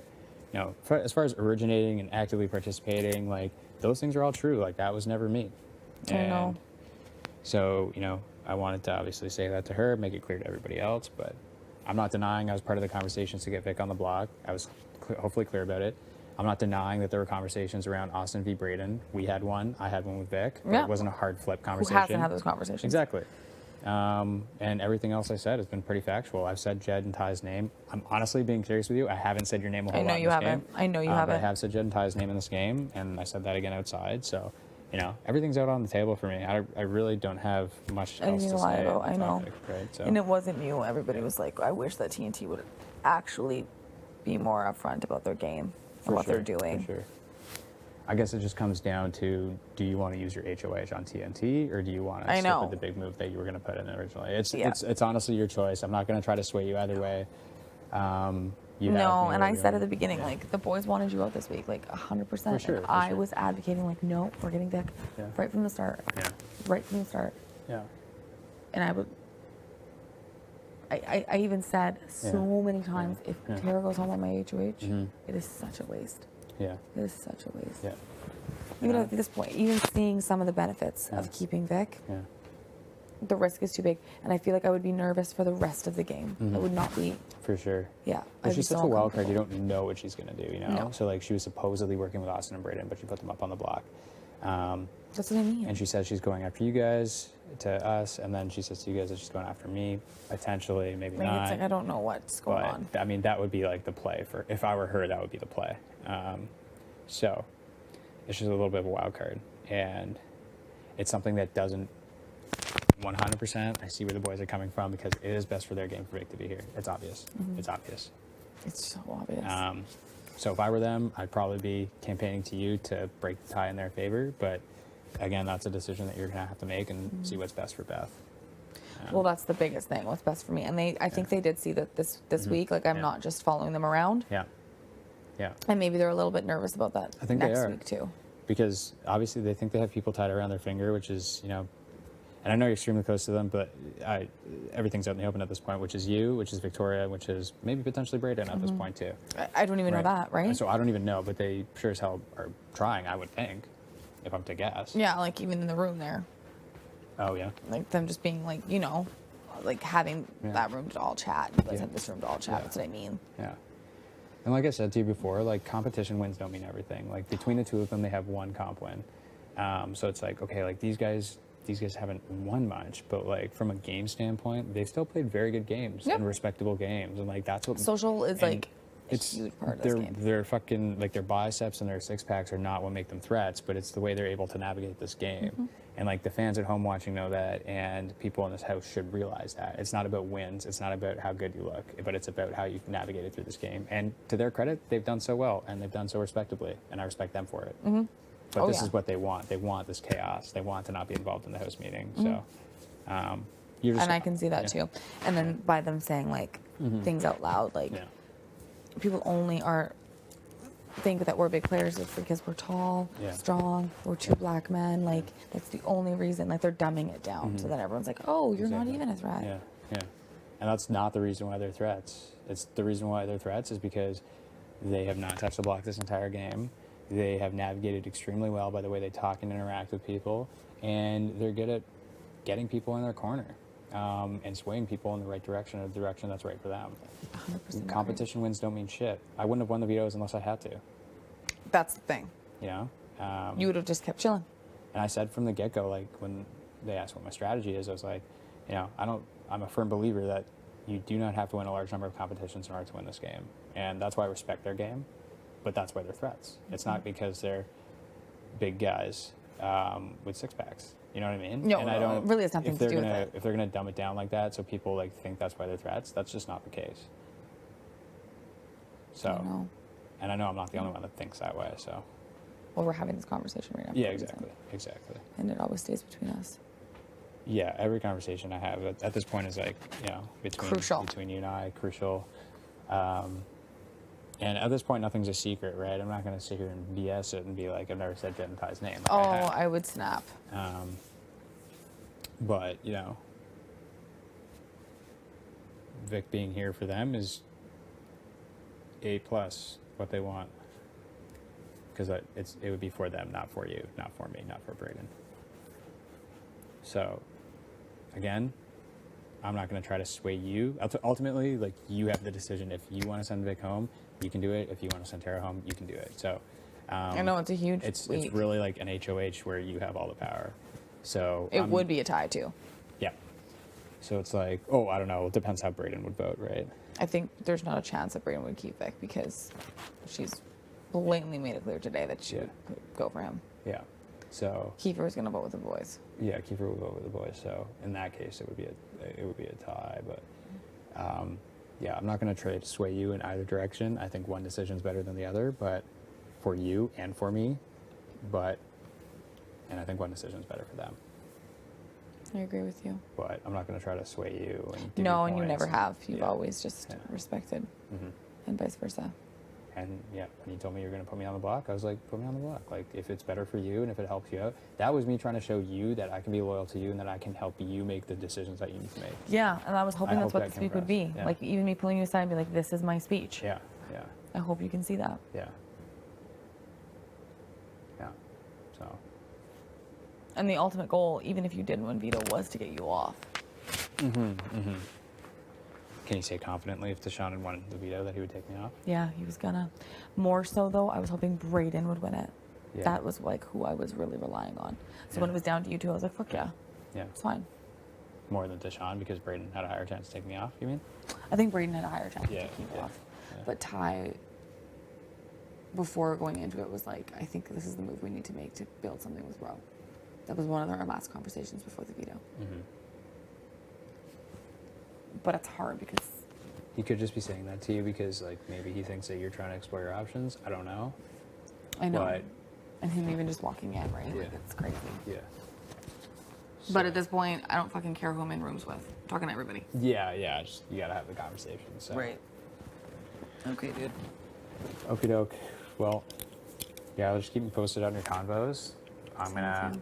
[SPEAKER 11] you know, as far as originating and actively participating, like those things are all true. Like that was never me.
[SPEAKER 10] I know.
[SPEAKER 11] So, you know, I wanted to obviously say that to her, make it clear to everybody else, but I'm not denying I was part of the conversations to get Vic on the block. I was hopefully clear about it. I'm not denying that there were conversations around Austin v. Braden. We had one. I had one with Vic. But it wasn't a hard flip conversation.
[SPEAKER 10] Who hasn't had those conversations?
[SPEAKER 11] Exactly. And everything else I said has been pretty factual. I've said Jed and Ty's name. I'm honestly being serious with you. I haven't said your name a whole lot in this game.
[SPEAKER 10] I know you haven't.
[SPEAKER 11] But I have said Jed and Ty's name in this game, and I said that again outside. So, you know, everything's out on the table for me. I really don't have much else to say.
[SPEAKER 10] I know.
[SPEAKER 11] Topic, right? So.
[SPEAKER 10] And it wasn't you. Everybody was like, I wish that TNT would actually be more upfront about their game and what they're doing.
[SPEAKER 11] For sure. I guess it just comes down to, do you want to use your HOH on TNT, or do you want to stick with the big move that you were going to put in originally? It's honestly your choice. I'm not going to try to sway you either way.
[SPEAKER 10] And I said at the beginning, like, the boys wanted you out this week, like 100%.
[SPEAKER 11] For sure.
[SPEAKER 10] I was advocating, like, no, we're getting Vic right from the start.
[SPEAKER 11] Yeah.
[SPEAKER 10] Right from the start.
[SPEAKER 11] Yeah.
[SPEAKER 10] And I even said so many times, if Tara goes home on my HOH, it is such a waste.
[SPEAKER 11] Yeah.
[SPEAKER 10] It is such a waste.
[SPEAKER 11] Yeah.
[SPEAKER 10] Even at this point, even seeing some of the benefits of keeping Vic, the risk is too big. And I feel like I would be nervous for the rest of the game. I would not be.
[SPEAKER 11] For sure.
[SPEAKER 10] Yeah.
[SPEAKER 11] But she's such a wild card, you don't know what she's going to do, you know?
[SPEAKER 10] No.
[SPEAKER 11] So, like, she was supposedly working with Austin and Braden, but she put them up on the block.
[SPEAKER 10] That's what I mean.
[SPEAKER 11] And she says she's going after you guys, to us, and then she says to you guys that she's going after me, potentially, maybe not.
[SPEAKER 10] It's like, I don't know what's going on.
[SPEAKER 11] I mean, that would be like the play for, if I were her, that would be the play. So it's just a little bit of a wild card, and it's something that doesn't 100%. I see where the boys are coming from, because it is best for their game for Vic to be here. It's obvious. It's obvious.
[SPEAKER 10] It's so obvious.
[SPEAKER 11] So if I were them, I'd probably be campaigning to you to break the tie in their favor, but again, that's a decision that you're gonna have to make and see what's best for Beth.
[SPEAKER 10] Well, that's the biggest thing. What's best for me, and I think they did see that this week. Like, I'm not just following them around.
[SPEAKER 11] Yeah.
[SPEAKER 10] And maybe they're a little bit nervous about that.
[SPEAKER 11] I think
[SPEAKER 10] next
[SPEAKER 11] they are.
[SPEAKER 10] Week too.
[SPEAKER 11] Because obviously they think they have people tied around their finger, which is, you know, and I know you're extremely close to them, but everything's out in the open at this point, which is you, which is Victoria, which is maybe potentially Braden at this point too.
[SPEAKER 10] I don't even know that, right?
[SPEAKER 11] So I don't even know, but they sure as hell are trying, I would think, if I'm to guess.
[SPEAKER 10] Yeah, like even in the room there.
[SPEAKER 11] Oh yeah.
[SPEAKER 10] Like them just being like, you know, like having that room to all chat. You guys have this room to all chat. That's what I mean.
[SPEAKER 11] Yeah. And like I said to you before, like, competition wins don't mean everything. Like, between the two of them, they have one comp win. So it's like, okay, like, these guys these guys haven't won much, but like from a game standpoint, they still played very good games and respectable games, and like that's what
[SPEAKER 10] social is like.
[SPEAKER 11] It's
[SPEAKER 10] huge part of this game.
[SPEAKER 11] Their fucking like their biceps and their six packs are not what make them threats, but it's the way they're able to navigate this game. And like the fans at home watching know that, and people in this house should realize that it's not about wins, it's not about how good you look, but it's about how you've navigated through this game. And to their credit, they've done so well, and they've done so respectably, and I respect them for it. But this is what they want. They want this chaos. They want to not be involved in the house meeting. So, you're just,
[SPEAKER 10] And I can see that too. And then by them saying like things out loud, like. People only think that we're big players is because we're tall, strong, we're two black men. Like that's the only reason. Like they're dumbing it down, so that everyone's like, "Oh, you're not even a threat."
[SPEAKER 11] Yeah, and that's not the reason why they're threats. It's the reason why they're threats is because they have not touched the block this entire game. They have navigated extremely well by the way they talk and interact with people, and they're good at getting people in their corner. And swaying people in the right direction, or the direction that's right for them.
[SPEAKER 10] 100%
[SPEAKER 11] Competition wins don't mean shit. I wouldn't have won the vetoes unless I had to.
[SPEAKER 10] That's the thing.
[SPEAKER 11] You know?
[SPEAKER 10] You would have just kept chilling.
[SPEAKER 11] And I said from the get-go, like when they asked what my strategy is, I was like, you know, I'm a firm believer that you do not have to win a large number of competitions in order to win this game. And that's why I respect their game, but that's why they're threats. It's not because they're big guys with six packs. You know what I mean?
[SPEAKER 10] No,
[SPEAKER 11] and I don't,
[SPEAKER 10] it really has nothing to do with it.
[SPEAKER 11] If they're gonna dumb it down like that, so people like think that's why they're threats, that's just not the case. So, and I know I'm not the only one that thinks that way. So,
[SPEAKER 10] well, we're having this conversation right now.
[SPEAKER 11] Yeah, exactly.
[SPEAKER 10] And it always stays between us.
[SPEAKER 11] Yeah, every conversation I have at this point is like, you know, between you and I, crucial. And at this point, nothing's a secret, right? I'm not going to sit here and BS it and be like, I've never said Jen and Ty's name. Like
[SPEAKER 10] I would snap.
[SPEAKER 11] But, you know, Vic being here for them is A+, what they want. Because it would be for them, not for you, not for me, not for Braden. So, again, I'm not going to try to sway you. Ultimately, like, you have the decision. If you want to send Vic home, you can do it. If you want to send Tara home, you can do it. So,
[SPEAKER 10] I know it's a huge
[SPEAKER 11] It's
[SPEAKER 10] week.
[SPEAKER 11] really like an HOH where you have all the power. So
[SPEAKER 10] It would be a tie, too.
[SPEAKER 11] Yeah. So it's like, oh, I don't know. It depends how Braden would vote, right?
[SPEAKER 10] I think there's not a chance that Braden would keep Vic because she's blatantly made it clear today that she would go for him.
[SPEAKER 11] Yeah. So
[SPEAKER 10] Kiefer is going to vote with the boys.
[SPEAKER 11] Yeah, Kiefer would vote with the boys. So in that case, it would be a tie. But yeah, I'm not going to try to sway you in either direction. I think one decision is better than the other, but for you and for me. And I think one decision is better for them.
[SPEAKER 10] I agree with you.
[SPEAKER 11] But I'm not going to try to sway you. And give
[SPEAKER 10] No,
[SPEAKER 11] you
[SPEAKER 10] and you
[SPEAKER 11] points.
[SPEAKER 10] never have. You've always just respected, and vice versa.
[SPEAKER 11] And yeah, when you told me you were going to put me on the block, I was like, put me on the block. Like, if it's better for you and if it helps you out, that was me trying to show you that I can be loyal to you and that I can help you make the decisions that you need to make.
[SPEAKER 10] Yeah, and I was hoping that's what
[SPEAKER 11] that
[SPEAKER 10] the
[SPEAKER 11] came
[SPEAKER 10] speech would
[SPEAKER 11] across.
[SPEAKER 10] be.
[SPEAKER 11] Yeah.
[SPEAKER 10] Like, even me pulling you aside and be like, this is my speech.
[SPEAKER 11] Yeah, yeah.
[SPEAKER 10] I hope you can see that.
[SPEAKER 11] Yeah. Yeah. So.
[SPEAKER 10] And the ultimate goal, even if you didn't win veto, was to get you off.
[SPEAKER 11] Can you say confidently if Deshaun had won the veto that he would take me off?
[SPEAKER 10] Yeah, he was gonna. More so, though, I was hoping Braden would win it.
[SPEAKER 11] Yeah.
[SPEAKER 10] That was, like, who I was really relying on. So when it was down to you two, I was like, fuck yeah.
[SPEAKER 11] Yeah.
[SPEAKER 10] It's fine.
[SPEAKER 11] More than Deshaun because Braden had a higher chance to take me off, you mean?
[SPEAKER 10] I think Braden had a higher chance
[SPEAKER 11] Yeah,
[SPEAKER 10] to keep
[SPEAKER 11] yeah,
[SPEAKER 10] off.
[SPEAKER 11] yeah.
[SPEAKER 10] But Ty, before going into it, was like, I think this is the move we need to make to build something with Roe. That was one of our last conversations before the veto. But it's hard because...
[SPEAKER 11] He could just be saying that to you because, like, maybe he thinks that you're trying to explore your options. I don't know.
[SPEAKER 10] I know.
[SPEAKER 11] But,
[SPEAKER 10] and him even just walking in, right?
[SPEAKER 11] Yeah.
[SPEAKER 10] Like, it's crazy.
[SPEAKER 11] yeah.
[SPEAKER 10] But at this point, I don't fucking care who I'm in rooms with. I'm talking to everybody.
[SPEAKER 11] Yeah, yeah. Just, you gotta have the conversation. So.
[SPEAKER 10] Right. Okay, dude.
[SPEAKER 11] Okie doke. Well, yeah, just keep me posted on your convos. I'm gonna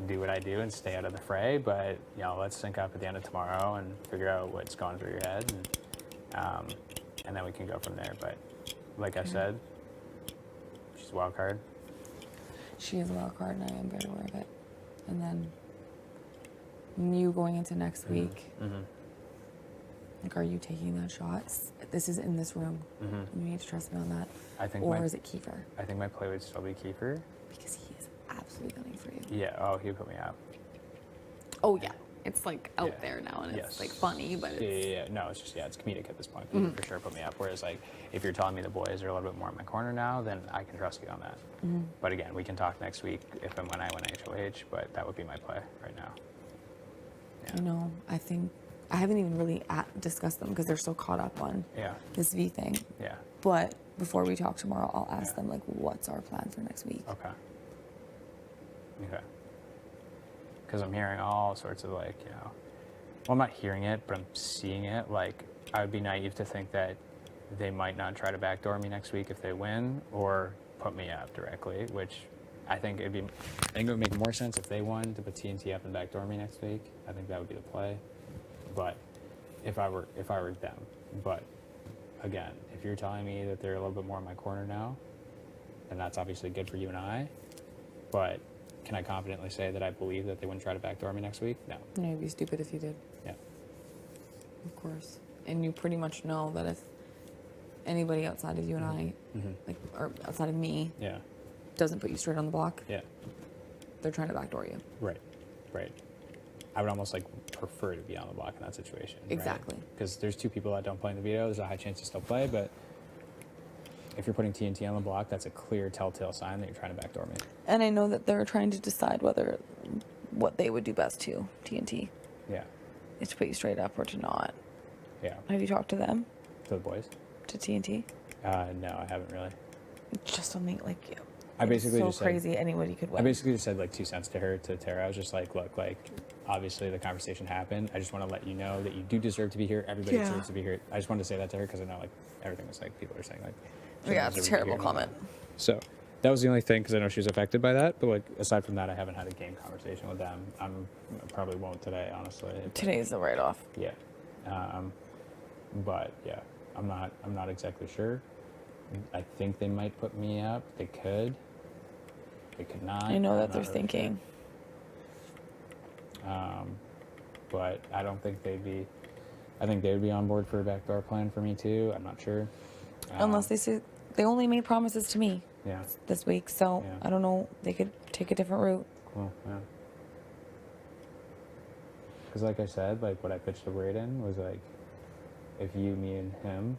[SPEAKER 11] do what I do and stay out of the fray, but, you know, let's sync up at the end of tomorrow and figure out what's going through your head, and then we can go from there. But like I said, she's a wild card.
[SPEAKER 10] She is a wild card, and I am very aware of it. And then you going into next week, like, are you taking that shot? This is in this room. You need to trust me on that.
[SPEAKER 11] I think
[SPEAKER 10] or is it Kiefer?
[SPEAKER 11] I think my play would still be Kiefer.
[SPEAKER 10] Because he is absolutely gunning for you.
[SPEAKER 11] Yeah, oh, he would put me up.
[SPEAKER 10] Oh yeah, it's like out
[SPEAKER 11] Yeah.
[SPEAKER 10] there now, and it's
[SPEAKER 11] Yes.
[SPEAKER 10] like funny, but
[SPEAKER 11] Yeah,
[SPEAKER 10] it's
[SPEAKER 11] yeah, yeah. No, it's just it's comedic at this point. You can for sure put me up. Whereas like if you're telling me the boys are a little bit more in my corner now, then I can trust you on that. But again, we can talk next week if and when I win HOH. But that would be my play right now.
[SPEAKER 10] you know, I think I haven't even really discussed them because they're so caught up on
[SPEAKER 11] Yeah.
[SPEAKER 10] this V thing.
[SPEAKER 11] Yeah.
[SPEAKER 10] But before we talk tomorrow, I'll ask them like, what's our plan for next week?
[SPEAKER 11] Okay. Okay. Because I'm hearing all sorts of like, well, I'm not hearing it, but I'm seeing it. Like, I would be naive to think that they might not try to backdoor me next week if they win, or put me up directly. Which I think it would make more sense if they won to put TNT up and backdoor me next week. I think that would be the play. But if I were them, but again, if you're telling me that they're a little bit more in my corner now, then that's obviously good for you and I. But can I confidently say that I believe that they wouldn't try to backdoor me next week? No.
[SPEAKER 10] No, it'd be stupid if you did.
[SPEAKER 11] Yeah.
[SPEAKER 10] Of course. And you pretty much know that if anybody outside of you and I, like, or outside of me,
[SPEAKER 11] Yeah.
[SPEAKER 10] doesn't put you straight on the block,
[SPEAKER 11] Yeah.
[SPEAKER 10] they're trying to backdoor you.
[SPEAKER 11] Right. Right. I would almost like prefer to be on the block in that situation.
[SPEAKER 10] Exactly.
[SPEAKER 11] Because there's two people that don't play in the veto. There's a high chance to still play, but if you're putting TNT on the block, that's a clear telltale sign that you're trying to backdoor me.
[SPEAKER 10] And I know that they're trying to decide what they would do best to TNT.
[SPEAKER 11] Yeah.
[SPEAKER 10] Is to put you straight up or to not.
[SPEAKER 11] Yeah.
[SPEAKER 10] Have you talked to them?
[SPEAKER 11] To the boys?
[SPEAKER 10] To TNT?
[SPEAKER 11] No, I haven't really.
[SPEAKER 10] Just something like
[SPEAKER 11] I basically
[SPEAKER 10] so
[SPEAKER 11] just
[SPEAKER 10] crazy anybody could win.
[SPEAKER 11] I basically just said like 2 cents to her, to Tara. I was just like, look, like, obviously the conversation happened. I just want to let you know that you do deserve to be here. Everybody deserves to be here. I just wanted to say that to her because I know like everything was like people are saying like.
[SPEAKER 10] Yeah, it's a terrible comment.
[SPEAKER 11] So that was the only thing because I know she was affected by that. But like aside from that, I haven't had a game conversation with them. I probably won't today, honestly.
[SPEAKER 10] Today's the write-off.
[SPEAKER 11] Yeah. But yeah, I'm not exactly sure. I think they might put me up. They could. They could not.
[SPEAKER 10] I know
[SPEAKER 11] I'm
[SPEAKER 10] that
[SPEAKER 11] not
[SPEAKER 10] they're
[SPEAKER 11] really
[SPEAKER 10] thinking.
[SPEAKER 11] sure. But I don't think they'd be. I think they would be on board for a backdoor plan for me too. I'm not sure.
[SPEAKER 10] Unless they say they only made promises to me
[SPEAKER 11] Yeah.
[SPEAKER 10] this week, so
[SPEAKER 11] Yeah.
[SPEAKER 10] I don't know. They could take a different route.
[SPEAKER 11] Cool. Yeah. Because like I said, like what I pitched to Braden was like, if you, me, and him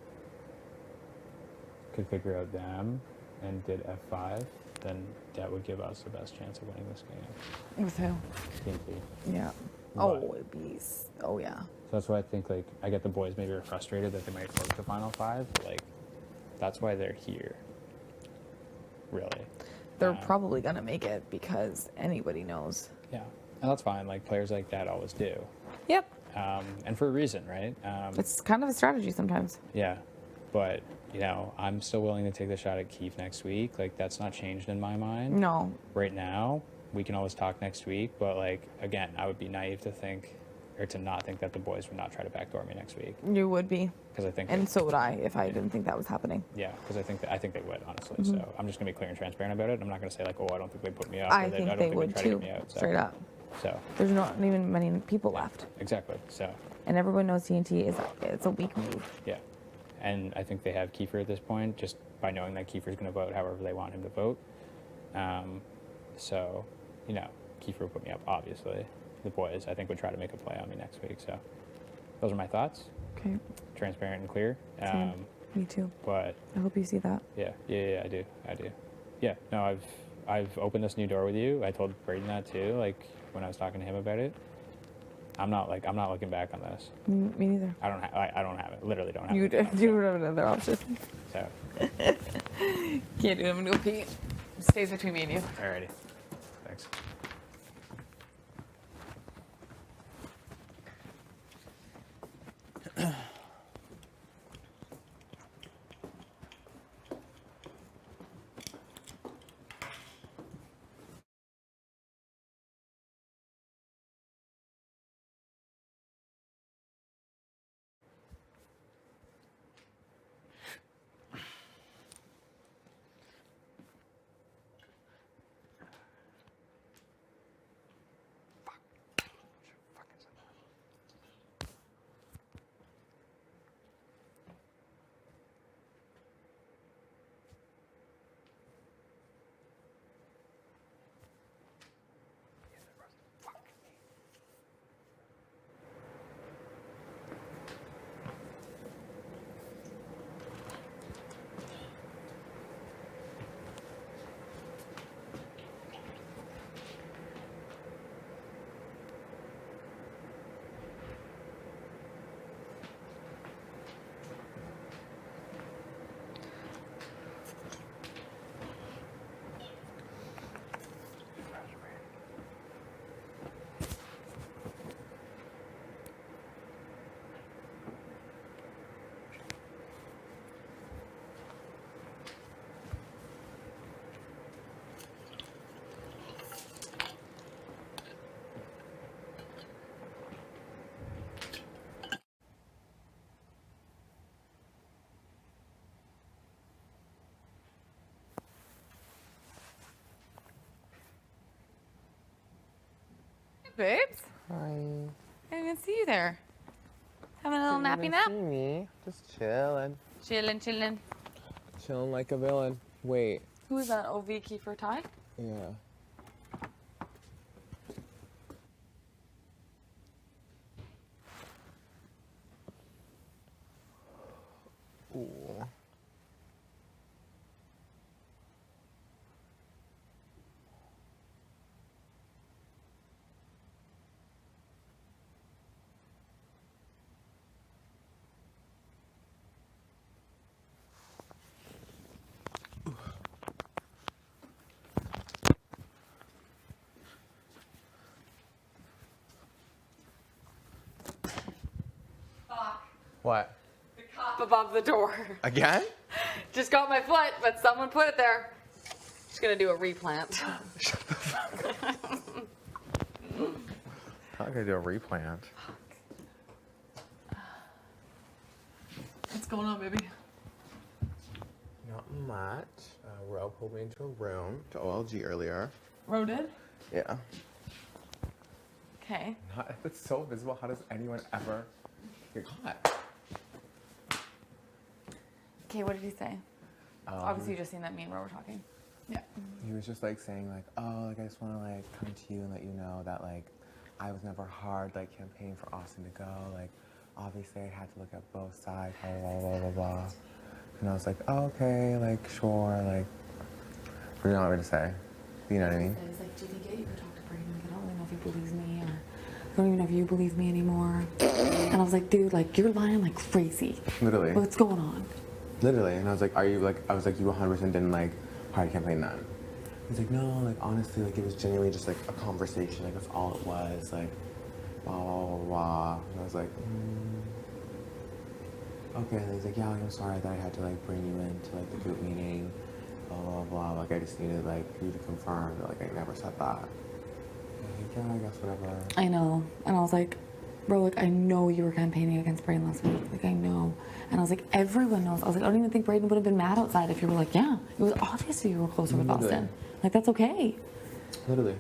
[SPEAKER 11] could figure out them and did F5, then that would give us the best chance of winning this game.
[SPEAKER 10] With who?
[SPEAKER 11] TNT.
[SPEAKER 10] Yeah.
[SPEAKER 11] But-
[SPEAKER 10] Oh, it'd be. Oh yeah.
[SPEAKER 11] So that's why I think like I get the boys maybe are frustrated that they might close the final five, but like that's why they're here. Really.
[SPEAKER 10] They're probably gonna make it because anybody knows.
[SPEAKER 11] Yeah. And that's fine. Like players like that always do.
[SPEAKER 10] Yep.
[SPEAKER 11] And for a reason, right?
[SPEAKER 10] It's kind of a strategy sometimes.
[SPEAKER 11] Yeah. But, you know, I'm still willing to take the shot at Keith next week. Like that's not changed in my mind.
[SPEAKER 10] No.
[SPEAKER 11] Right now, we can always talk next week, but like again, I would be naive to think or to not think that the boys would not try to backdoor me next week.
[SPEAKER 10] You would be.
[SPEAKER 11] Because I think
[SPEAKER 10] And so would I if I didn't think that was happening.
[SPEAKER 11] yeah, because I think they would honestly. So I'm just gonna be clear and transparent about it. I'm not gonna say like, oh, I don't think they put me up.
[SPEAKER 10] I
[SPEAKER 11] or
[SPEAKER 10] think
[SPEAKER 11] I don't
[SPEAKER 10] they
[SPEAKER 11] think
[SPEAKER 10] would
[SPEAKER 11] try to
[SPEAKER 10] too.
[SPEAKER 11] get me out. So,
[SPEAKER 10] Straight up.
[SPEAKER 11] So
[SPEAKER 10] There's not even many people left,
[SPEAKER 11] exactly. So
[SPEAKER 10] and everyone knows TNT it's a weak move.
[SPEAKER 11] yeah, and I think they have Kiefer at this point just by knowing that Kiefer's gonna vote however they want him to vote. So you know, Kiefer will put me up. Obviously, the boys I think would try to make a play on me next week. So those are my thoughts.
[SPEAKER 10] Okay.
[SPEAKER 11] Transparent and clear.
[SPEAKER 10] Same. Me too.
[SPEAKER 11] But
[SPEAKER 10] I hope you see that.
[SPEAKER 11] yeah, I do. Yeah, no, I've opened this new door with you. I told Braden that too, like when I was talking to him about it. I'm not looking back on this.
[SPEAKER 10] Me neither.
[SPEAKER 11] I don't have it. Literally don't have
[SPEAKER 10] You
[SPEAKER 11] it.
[SPEAKER 10] do have another option.
[SPEAKER 11] So,
[SPEAKER 10] Can't do it. I'm gonna go pee. Stays between me and you.
[SPEAKER 11] alrighty. Thanks.
[SPEAKER 12] babes.
[SPEAKER 13] Hi.
[SPEAKER 12] I didn't even see you there. Having a little nappy nap?
[SPEAKER 13] See me? Just chilling.
[SPEAKER 12] Chilling, chilling.
[SPEAKER 13] Chilling like a villain. Wait.
[SPEAKER 12] Who is that? OV Kiefer Ty?
[SPEAKER 13] Yeah. Ooh. What?
[SPEAKER 12] The cop above the door.
[SPEAKER 13] Again?
[SPEAKER 12] Just got my foot, but someone put it there. Just gonna do a replant.
[SPEAKER 13] How can I do a replant?
[SPEAKER 12] What's going on, baby?
[SPEAKER 13] Not much. Ro pulled me into a room to OLG earlier.
[SPEAKER 12] Ro did?
[SPEAKER 13] Yeah.
[SPEAKER 12] Okay.
[SPEAKER 13] Not, if it's so visible, how does anyone ever get caught?
[SPEAKER 12] Okay, what did he say? Obviously, you just seen that me and Ro were talking. Yeah.
[SPEAKER 13] He was just like saying like, oh, like I just want to like come to you and let you know that like I was never hard like campaigning for Austin to go. Like obviously I had to look at both sides, blah blah blah blah blah. And I was like, oh, okay, like sure, like what do you want me to say? You know what I mean?
[SPEAKER 10] I was like, do you think you could talk to Brayden? Like, I don't really know if he believes me, or I don't even know if you believe me anymore. And I was like, dude, like you're lying like crazy.
[SPEAKER 13] Literally.
[SPEAKER 10] What's going on?
[SPEAKER 13] Literally. And I was like, are you like, I was like, you 100% didn't like hard campaign then? He's like, no, like honestly, like it was genuinely just like a conversation, like that's all it was, like blah blah blah blah. And I was like, okay. And he's like, yeah, like, I'm sorry that I had to like bring you into like the group meeting, blah blah blah. Like I just needed like you to confirm that like I never said that. And he's like, yeah, I guess whatever.
[SPEAKER 10] I know. And I was like, bro, like I know you were campaigning against Brayden last week. Like I know. And I was like, everyone knows. I was like, I don't even think Brayden would have been mad outside if you were like, yeah, it was obvious you were closer with
[SPEAKER 13] Literally.
[SPEAKER 10] Austin. Like that's okay.
[SPEAKER 13] Literally.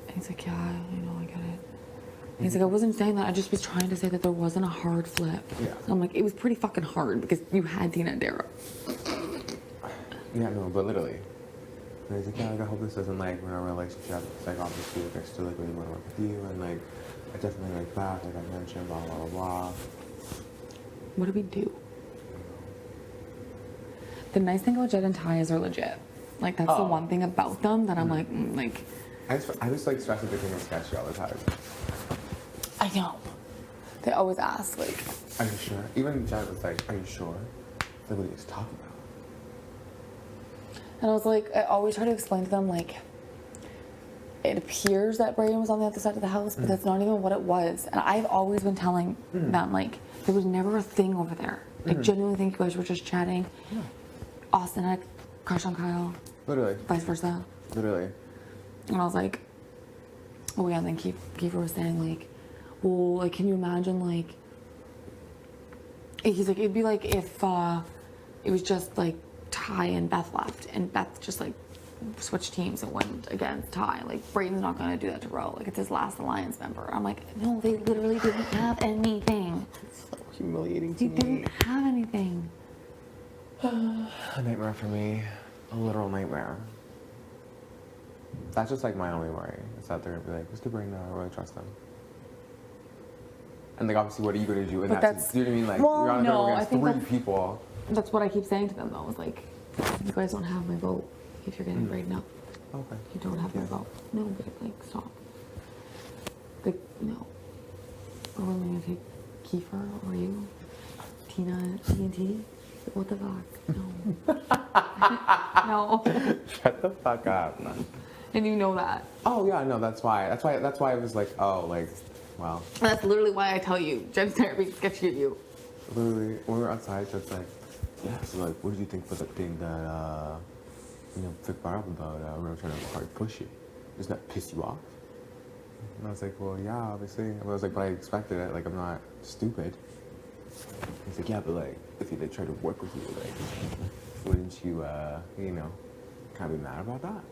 [SPEAKER 10] And he's like, yeah, I know, I get it. And he's like, I wasn't saying that. I just was trying to say that there wasn't a hard flip.
[SPEAKER 13] Yeah.
[SPEAKER 10] So I'm like, it was pretty fucking hard because you had Tina and Dara.
[SPEAKER 13] Yeah, no, but literally. And he's like, yeah, like I hope this doesn't like ruin our relationship. It's like obviously like I still like really want to work with you and like I definitely like back, like I mentioned, blah blah blah blah.
[SPEAKER 10] What do we do? The nice thing about Jed and Ty is they're legit. Like that's the one thing about them that I'm like, like.
[SPEAKER 13] I just like stress that they think I'm sketchy all the time.
[SPEAKER 10] I know. They always ask like.
[SPEAKER 13] Are you sure? Even Jed was like, are you sure? Like what are you talking about?
[SPEAKER 10] And I was like, I always try to explain to them like. It appears that Brayden was on the other side of the house, but that's not even what it was. And I've always been telling them like there was never a thing over there. I genuinely think you guys were just chatting.
[SPEAKER 13] Yeah.
[SPEAKER 10] Austin had a crush on Kyle.
[SPEAKER 13] Literally.
[SPEAKER 10] Vice versa.
[SPEAKER 13] Literally.
[SPEAKER 10] And I was like, oh yeah, and then Kiefer was saying like, well, like, can you imagine like, he's like, it'd be like if it was just like Ty and Beth left and Beth just like switched teams and went against Ty. Like, Brayden's not gonna do that to Ro. Like, it's his last Alliance member. I'm like, no, they literally didn't have anything.
[SPEAKER 13] It's so humiliating to
[SPEAKER 10] They
[SPEAKER 13] me.
[SPEAKER 10] didn't have anything.
[SPEAKER 13] A nightmare for me. A literal nightmare. That's just like my only worry. Is that they're gonna be like, who's to bring now? I really trust them. And like obviously what are you gonna do in
[SPEAKER 10] But
[SPEAKER 13] that
[SPEAKER 10] that's-
[SPEAKER 13] do you know what I mean? Like
[SPEAKER 10] well,
[SPEAKER 13] you're on
[SPEAKER 10] no,
[SPEAKER 13] the
[SPEAKER 10] I think
[SPEAKER 13] three
[SPEAKER 10] that's-
[SPEAKER 13] people.
[SPEAKER 10] That's what I keep saying to them though, is like, you guys don't have my vote if you're getting Brayden up.
[SPEAKER 13] Okay.
[SPEAKER 10] You don't have my vote. No, babe, like, stop. Like, no. Are we gonna take Kiefer or you? Tina, TNT? What the fuck? No. No.
[SPEAKER 13] Shut the fuck up.
[SPEAKER 10] And you know that.
[SPEAKER 13] Oh yeah, no, that's why I was like, oh, like, well.
[SPEAKER 10] And that's literally why I tell you, Jen's therapy sketchy at you.
[SPEAKER 13] Literally, when we were outside, so it's like, yeah, so like, what did you think for the thing that, you know, Vic brought up about, we were trying to hard push you? Doesn't that piss you off? And I was like, well, yeah, obviously. I was like, but I expected it, like, I'm not stupid. He's like, yeah, but like, if they try to work with you, like, wouldn't you, you know, kind of be mad about that?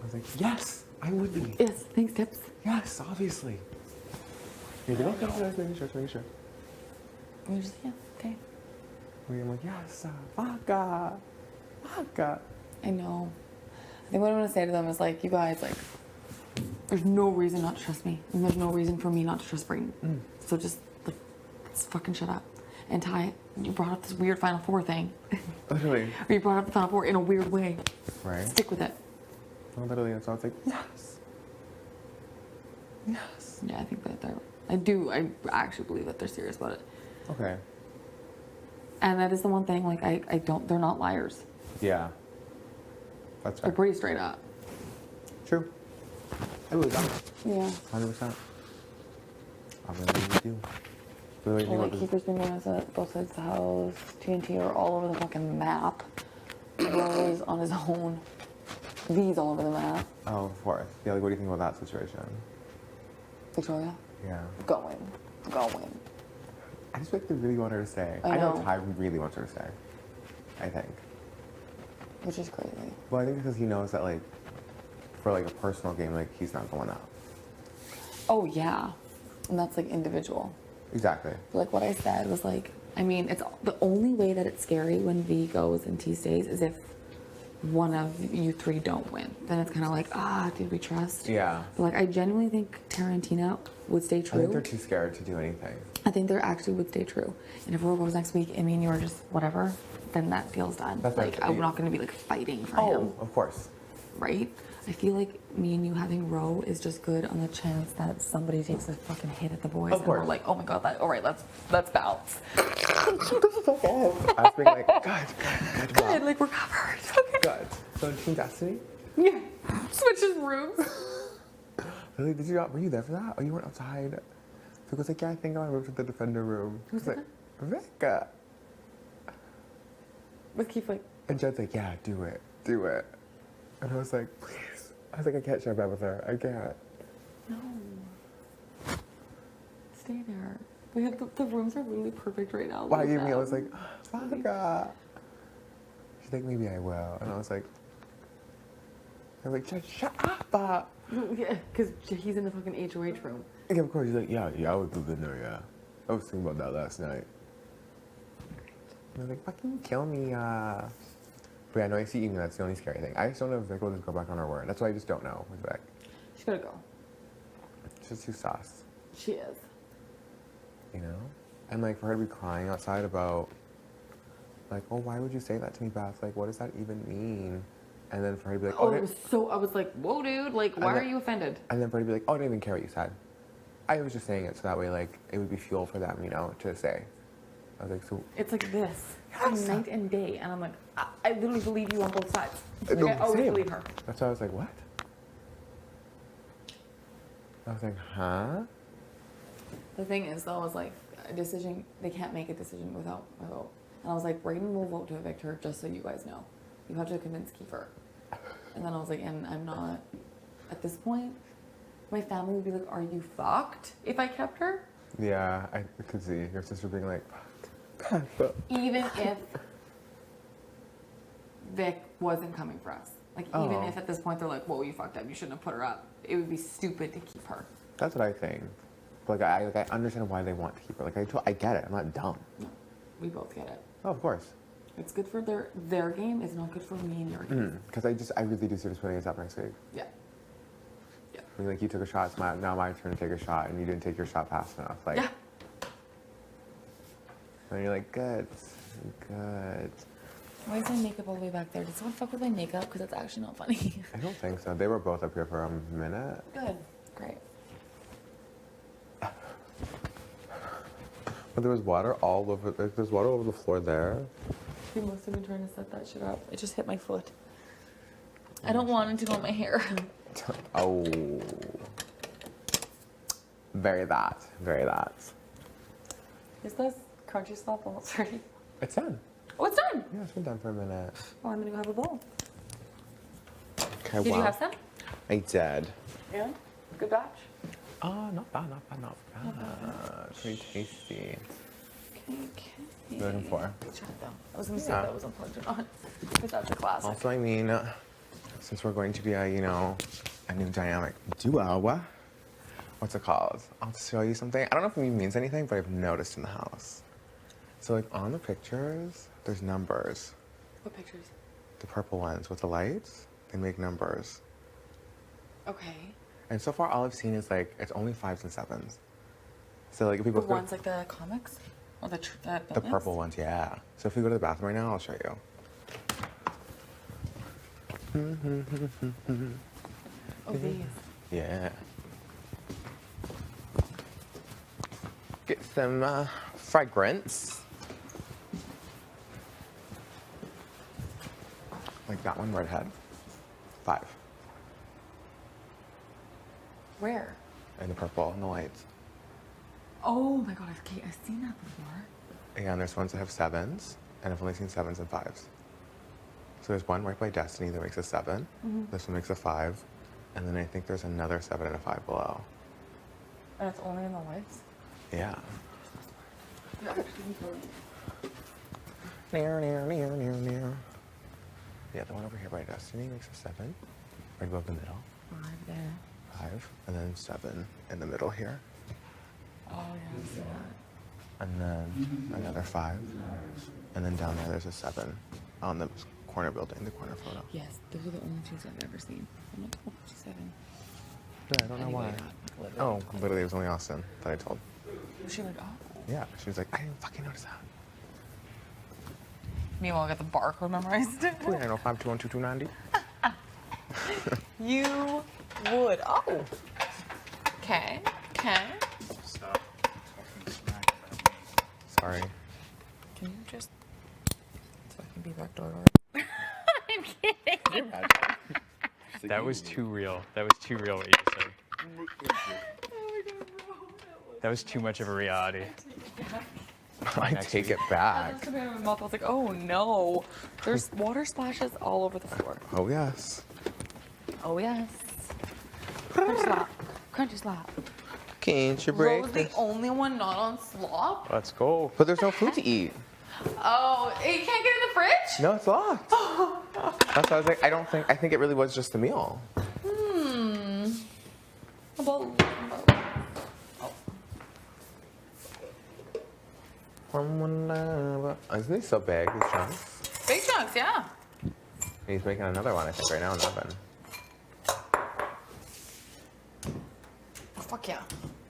[SPEAKER 13] I was like, yes! I would be.
[SPEAKER 10] Yes, thanks, tips.
[SPEAKER 13] Yes, obviously. You're like, okay, I was making sure, making sure.
[SPEAKER 10] You're just, yeah, okay.
[SPEAKER 13] I'm like, yes, vodka. Vodka.
[SPEAKER 10] I know. I think what I'm gonna say to them is like, you guys, like, there's no reason not to trust me. And there's no reason for me not to trust Brayden. So just, like, let's fucking shut up. And Ty, you brought up this weird Final Four thing.
[SPEAKER 13] Literally.
[SPEAKER 10] Or you brought up the Final Four in a weird way.
[SPEAKER 13] Right.
[SPEAKER 10] Stick with it.
[SPEAKER 13] Well, literally, and so I was like, yes. Yes.
[SPEAKER 10] Yeah, I think that I actually believe that they're serious about it.
[SPEAKER 13] Okay.
[SPEAKER 10] And that is the one thing, like, they're not liars.
[SPEAKER 13] Yeah. That's
[SPEAKER 10] They're
[SPEAKER 13] right.
[SPEAKER 10] pretty straight up.
[SPEAKER 13] True. I believe that.
[SPEAKER 10] Yeah.
[SPEAKER 13] 100%. I really do. Really think
[SPEAKER 10] Well,
[SPEAKER 13] about
[SPEAKER 10] like,
[SPEAKER 13] this.
[SPEAKER 10] Keeper's been doing this at both sides of the house. TNT are all over the fucking map. Rose on his own. V's all over the map.
[SPEAKER 13] Oh, of course. Yeah, like, what do you think about that situation?
[SPEAKER 10] Victoria?
[SPEAKER 13] Yeah.
[SPEAKER 10] Going.
[SPEAKER 13] I just feel like they really want her to stay.
[SPEAKER 10] I know.
[SPEAKER 13] Ty really wants her to stay. I think.
[SPEAKER 10] Which is crazy.
[SPEAKER 13] Well, I think because he knows that, like, for, like, a personal game, like, he's not going out.
[SPEAKER 10] Oh, yeah. And that's, like, individual.
[SPEAKER 13] Exactly.
[SPEAKER 10] Like, what I said was, like, I mean, it's the only way that it's scary when V goes and T stays is if one of you three don't win. Then it's kind of like, did we trust?
[SPEAKER 13] Yeah.
[SPEAKER 10] But, like, I genuinely think Tara and Tina would stay true.
[SPEAKER 13] I think they're too scared to do anything.
[SPEAKER 10] I think they actually would stay true. And if Roe goes next week and me and you are just whatever, then that deal's done.
[SPEAKER 13] That's
[SPEAKER 10] like,
[SPEAKER 13] right.
[SPEAKER 10] I'm not going to be, like, fighting for him.
[SPEAKER 13] Oh, of course.
[SPEAKER 10] Right? I feel like me and you having Roe is just good on the chance that somebody takes a fucking hit at the boys.
[SPEAKER 13] Of course.
[SPEAKER 10] And we're like, oh my god, all right, let's bounce.
[SPEAKER 13] I was being like,
[SPEAKER 10] Good, like, we're covered. Okay.
[SPEAKER 13] Good. So, Team Destiny?
[SPEAKER 10] Yeah. Switches rooms.
[SPEAKER 13] Really? Were you there for that? Oh, you weren't outside? Vic was like, yeah, I think I moved to the defender room.
[SPEAKER 10] Who's
[SPEAKER 13] like,
[SPEAKER 10] that?
[SPEAKER 13] Vic.
[SPEAKER 10] With Keith, like,
[SPEAKER 13] And Jed's like, yeah, do it. Do it. And I was like, please. I was like, I can't share a bed with her. I can't.
[SPEAKER 10] no. Stay there. We have the rooms are really perfect right now.
[SPEAKER 13] Why
[SPEAKER 10] Leave
[SPEAKER 13] you me? I
[SPEAKER 10] them.
[SPEAKER 13] was like, vodka. She's like, maybe I will. And I was like, Jed, shut up.
[SPEAKER 10] Yeah, because he's in the fucking HOH room.
[SPEAKER 13] Yeah, of course. He's like, yeah, I was in there, yeah. I was thinking about that last night. And I was like, fucking kill me, But yeah, no, I see Amy, that's the only scary thing. I just don't know if Vic will just go back on her word. That's why I just don't know with Vic.
[SPEAKER 10] She's gotta go.
[SPEAKER 13] She's too sauce,
[SPEAKER 10] She is.
[SPEAKER 13] you know? And like for her to be crying outside about, like, oh, why would you say that to me, Beth? Like, what does that even mean? And then for her to be like,
[SPEAKER 10] Oh, it was so, I was like, whoa, dude, like, why are you offended?
[SPEAKER 13] And then for her to be like, oh, I didn't even care what you said. I was just saying it so that way, like, it would be fuel for them, you know, to say. I was like, so.
[SPEAKER 10] It's like this, night and day. And I'm like, I literally believe you on both sides. Like,
[SPEAKER 13] No,
[SPEAKER 10] I always
[SPEAKER 13] same.
[SPEAKER 10] believe her.
[SPEAKER 13] That's why I was like, what? I was like, huh?
[SPEAKER 10] The thing is, though, is like, a decision, they can't make a decision without my vote. And I was like, Brayden will vote to evict her, just so you guys know. You have to convince Kiefer. And then I was like, and I'm not, at this point, my family would be like, are you fucked if I kept her?
[SPEAKER 13] Yeah, I could see your sister being like, fuck.
[SPEAKER 10] Even if Vic wasn't coming for us. Like, even if at this point they're like, whoa, you fucked up, you shouldn't have put her up. It would be stupid to keep her.
[SPEAKER 13] That's what I think. But like, I understand why they want to keep her. Like, I get it. I'm not dumb.
[SPEAKER 10] No, we both get it.
[SPEAKER 13] Oh, of course.
[SPEAKER 10] It's good for their game. It's not good for me and your game.
[SPEAKER 13] Because I really do see us putting us up next week.
[SPEAKER 10] Yeah.
[SPEAKER 13] I mean, like, you took a shot, it's now my turn to take a shot, and you didn't take your shot fast enough. Like,
[SPEAKER 10] Yeah.
[SPEAKER 13] And you're like, good.
[SPEAKER 10] Why is my makeup all the way back there? Did someone fuck with my makeup? Because that's actually not funny.
[SPEAKER 13] I don't think so. They were both up here for a minute.
[SPEAKER 10] Good. Great.
[SPEAKER 13] But there was water all over. There's water over the floor there.
[SPEAKER 10] He must have been trying to set that shit up. It just hit my foot. I don't want it to go on my hair.
[SPEAKER 13] Oh. Very that.
[SPEAKER 10] Is this crunchy stuff almost ready?
[SPEAKER 13] It's done.
[SPEAKER 10] Oh, it's done.
[SPEAKER 13] Yeah, it's been done for a minute.
[SPEAKER 10] Oh, I'm gonna go have a bowl.
[SPEAKER 13] Okay,
[SPEAKER 10] Did you have some?
[SPEAKER 13] I did.
[SPEAKER 10] Yeah. Good batch.
[SPEAKER 13] Not bad. Pretty tasty.
[SPEAKER 10] Okay.
[SPEAKER 13] What are you looking for?
[SPEAKER 10] Let's try it though. I was gonna see if that was unplugged or not. Because that's a classic.
[SPEAKER 13] Also, I mean, since we're going to be, a new dynamic duo. What's it called? I'll show you something. I don't know if it means anything, but I've noticed in the house. So like on the pictures, there's numbers.
[SPEAKER 12] What pictures?
[SPEAKER 13] The purple ones with the lights, they make numbers.
[SPEAKER 12] Okay.
[SPEAKER 13] And so far, all I've seen is like, it's only 5s and 7s. So like if we go
[SPEAKER 12] The
[SPEAKER 13] through...
[SPEAKER 12] ones like the comics? Or the
[SPEAKER 13] The
[SPEAKER 12] buildings?
[SPEAKER 13] purple ones, yeah. So if we go to the bathroom right now, I'll show you.
[SPEAKER 12] Oh, these.
[SPEAKER 13] Yeah. Get some fragrance. Like that one right ahead. 5.
[SPEAKER 12] Where?
[SPEAKER 13] And the purple and the lights.
[SPEAKER 12] Oh my god, I've seen that before.
[SPEAKER 13] Yeah, and there's ones that have 7s, and I've only seen 7s and 5s. So there's one right by Destiny that makes a 7.
[SPEAKER 12] Mhm.
[SPEAKER 13] This one makes a 5. And then I think there's another 7 and a 5 below.
[SPEAKER 12] And it's only in the lights?
[SPEAKER 13] Yeah.
[SPEAKER 12] You're actually going.
[SPEAKER 13] Near. Yeah, the one over here by Destiny makes a 7. Right above the middle.
[SPEAKER 12] 5 there.
[SPEAKER 13] 5. And then 7 in the middle here.
[SPEAKER 12] Oh yeah, I see that.
[SPEAKER 13] And then another 5. And then down there there's a 7 on the corner building, the corner photo.
[SPEAKER 12] Yes, those are the only 2s I've ever seen. I'm like, oh, 7.
[SPEAKER 13] Yeah, I don't know why. Oh, literally it was only Austin that I told.
[SPEAKER 12] Was she like, oh?
[SPEAKER 13] Yeah, she was like, I didn't fucking notice that.
[SPEAKER 12] Meanwhile, I got the barcode memorized.
[SPEAKER 13] 2905212290.
[SPEAKER 12] You would. Oh. Okay. Okay.
[SPEAKER 11] Stop.
[SPEAKER 13] Sorry.
[SPEAKER 12] Can you just so I can be back door?
[SPEAKER 6] I'm kidding.
[SPEAKER 11] That was too real. That was too real what you just said. That was too much of a reality.
[SPEAKER 13] I take it back.
[SPEAKER 12] I was like, oh no. There's water splashes all over the floor.
[SPEAKER 13] Oh, yes.
[SPEAKER 12] Oh yes. Crunchy slop. Crunchy slop.
[SPEAKER 13] Can't you break
[SPEAKER 12] Ro's the only one not on slop?
[SPEAKER 13] Let's go. But there's no food to eat.
[SPEAKER 12] Oh, you can't get in the fridge?
[SPEAKER 13] No, it's locked. That's why I was like, I think it really was just the meal. Isn't he so big, these chunks?
[SPEAKER 12] Big chunks, yeah.
[SPEAKER 13] He's making another one, I think, right now in the oven.
[SPEAKER 12] Oh, fuck yeah.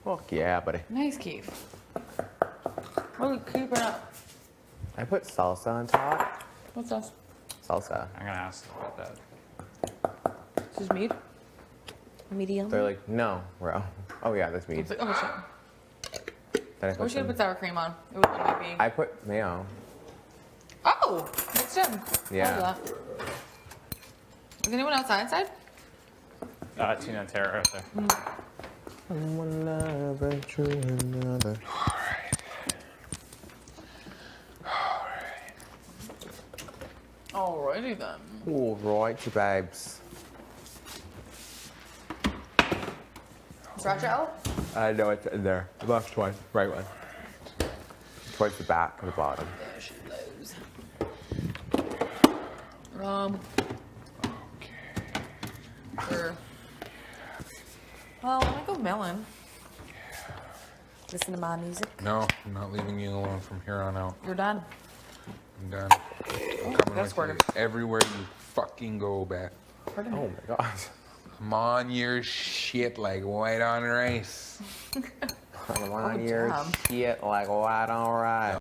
[SPEAKER 13] Fuck yeah, buddy.
[SPEAKER 12] Nice, Keith. Really keep it up.
[SPEAKER 13] I put salsa on top.
[SPEAKER 12] What's this?
[SPEAKER 13] Salsa.
[SPEAKER 11] I'm gonna ask about that.
[SPEAKER 12] This is meat? Medium?
[SPEAKER 13] They're like, no, bro. Oh yeah, that's
[SPEAKER 12] I
[SPEAKER 13] meat.
[SPEAKER 12] was like, oh shit.
[SPEAKER 13] Then I
[SPEAKER 12] I
[SPEAKER 13] put
[SPEAKER 12] wish you
[SPEAKER 13] some-
[SPEAKER 12] had put sour cream on. It would only be.
[SPEAKER 13] I put mayo.
[SPEAKER 12] Oh! Mixed in.
[SPEAKER 13] Yeah.
[SPEAKER 12] I'll do that. Is anyone outside?
[SPEAKER 11] Tina and Tara right there.
[SPEAKER 13] One lover to another.
[SPEAKER 12] Alrighty then.
[SPEAKER 13] All right, babes.
[SPEAKER 12] Stretch out?
[SPEAKER 13] No, it's in there. The left one, right one. Towards the back or the bottom.
[SPEAKER 12] There she goes. Sure. Well, I go melon. Listen to my music.
[SPEAKER 3] No, I'm not leaving you alone from here on out.
[SPEAKER 12] You're done.
[SPEAKER 3] I'm done. I'm coming with you everywhere you fucking go, Beth.
[SPEAKER 12] Pardon
[SPEAKER 13] Oh my god.
[SPEAKER 3] I'm on your shit like white on rice.
[SPEAKER 13] I'm on your
[SPEAKER 12] damn.
[SPEAKER 13] shit like white on rice.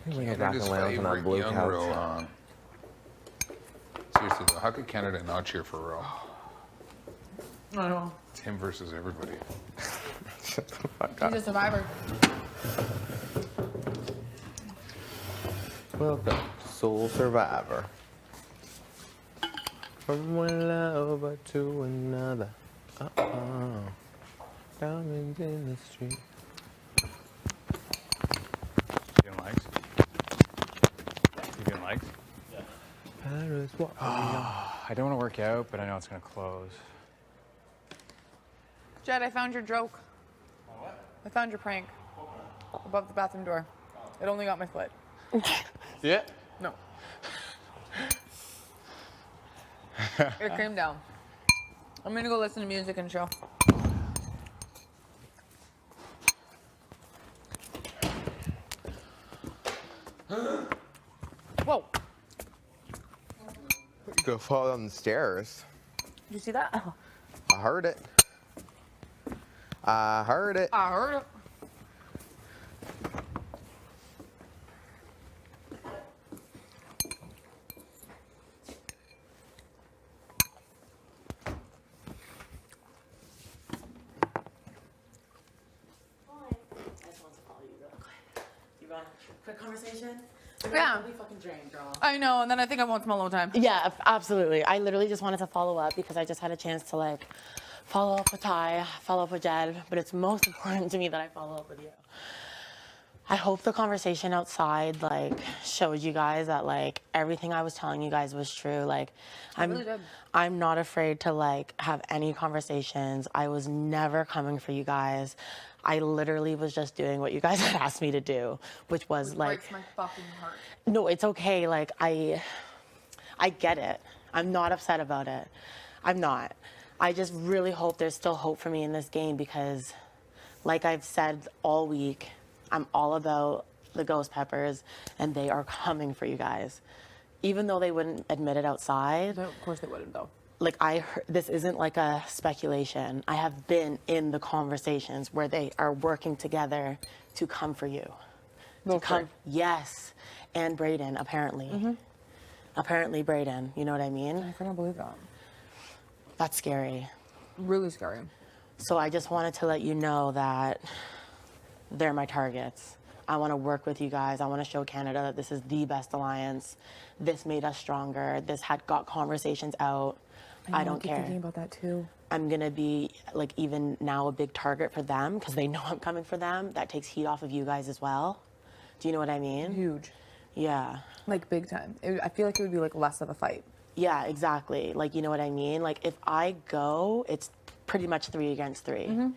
[SPEAKER 13] We go back and lounge on our blue couch.
[SPEAKER 3] Seriously though, how could Canada not cheer for Ro?
[SPEAKER 12] I know.
[SPEAKER 3] It's him versus everybody.
[SPEAKER 13] Shut the fuck
[SPEAKER 12] He's
[SPEAKER 13] up.
[SPEAKER 12] a survivor.
[SPEAKER 13] Welcome to Soul Survivor. From one lover to another. Diamonds in the street.
[SPEAKER 11] You doing likes? You doing likes?
[SPEAKER 13] Paris, what?
[SPEAKER 11] I don't want to work out, but I know it's gonna close.
[SPEAKER 12] Jed, I found your joke.
[SPEAKER 11] What?
[SPEAKER 12] I found your prank. Above the bathroom door. It only got my foot.
[SPEAKER 11] Yeah.
[SPEAKER 12] No. Your cream down. I'm gonna go listen to music and chill. Whoa.
[SPEAKER 13] You could fall down the stairs.
[SPEAKER 12] Did you see that?
[SPEAKER 13] I heard it. I heard it.
[SPEAKER 12] I heard it.
[SPEAKER 4] Quick conversation?
[SPEAKER 12] Yeah.
[SPEAKER 4] Really fucking drained, girl.
[SPEAKER 12] I know, and then I think I want some alone time.
[SPEAKER 4] Yeah, absolutely. I literally just wanted to follow up because I just had a chance to like follow up with Ty, follow up with Jed, but it's most important to me that I follow up with you. I hope the conversation outside like showed you guys that like everything I was telling you guys was true. Like I'm not afraid to like have any conversations. I was never coming for you guys. I literally was just doing what you guys had asked me to do, which was like
[SPEAKER 12] breaks my fucking heart.
[SPEAKER 4] no, it's okay. Like I get it. I'm not upset about it. I'm not. I just really hope there's still hope for me in this game because like I've said all week, I'm all about the Ghost Peppers and they are coming for you guys. Even though they wouldn't admit it outside.
[SPEAKER 12] No, of course they wouldn't though.
[SPEAKER 4] Like this isn't like a speculation. I have been in the conversations where they are working together to come for you. Yes. And Brayden, apparently. Apparently Brayden, you know what I mean?
[SPEAKER 12] I couldn't believe that.
[SPEAKER 4] That's scary.
[SPEAKER 12] Really scary.
[SPEAKER 4] So I just wanted to let you know that they're my targets. I want to work with you guys. I want to show Canada that this is the best alliance. This made us stronger. This had got conversations out. I don't care.
[SPEAKER 12] Thinking about that too.
[SPEAKER 4] I'm gonna be like even now a big target for them because they know I'm coming for them. That takes heat off of you guys as well. Do you know what I mean?
[SPEAKER 12] Huge.
[SPEAKER 4] Yeah.
[SPEAKER 12] Like big time. I feel like it would be like less of a fight.
[SPEAKER 4] Yeah, exactly. Like, you know what I mean? Like if I go, it's pretty much 3 against 3.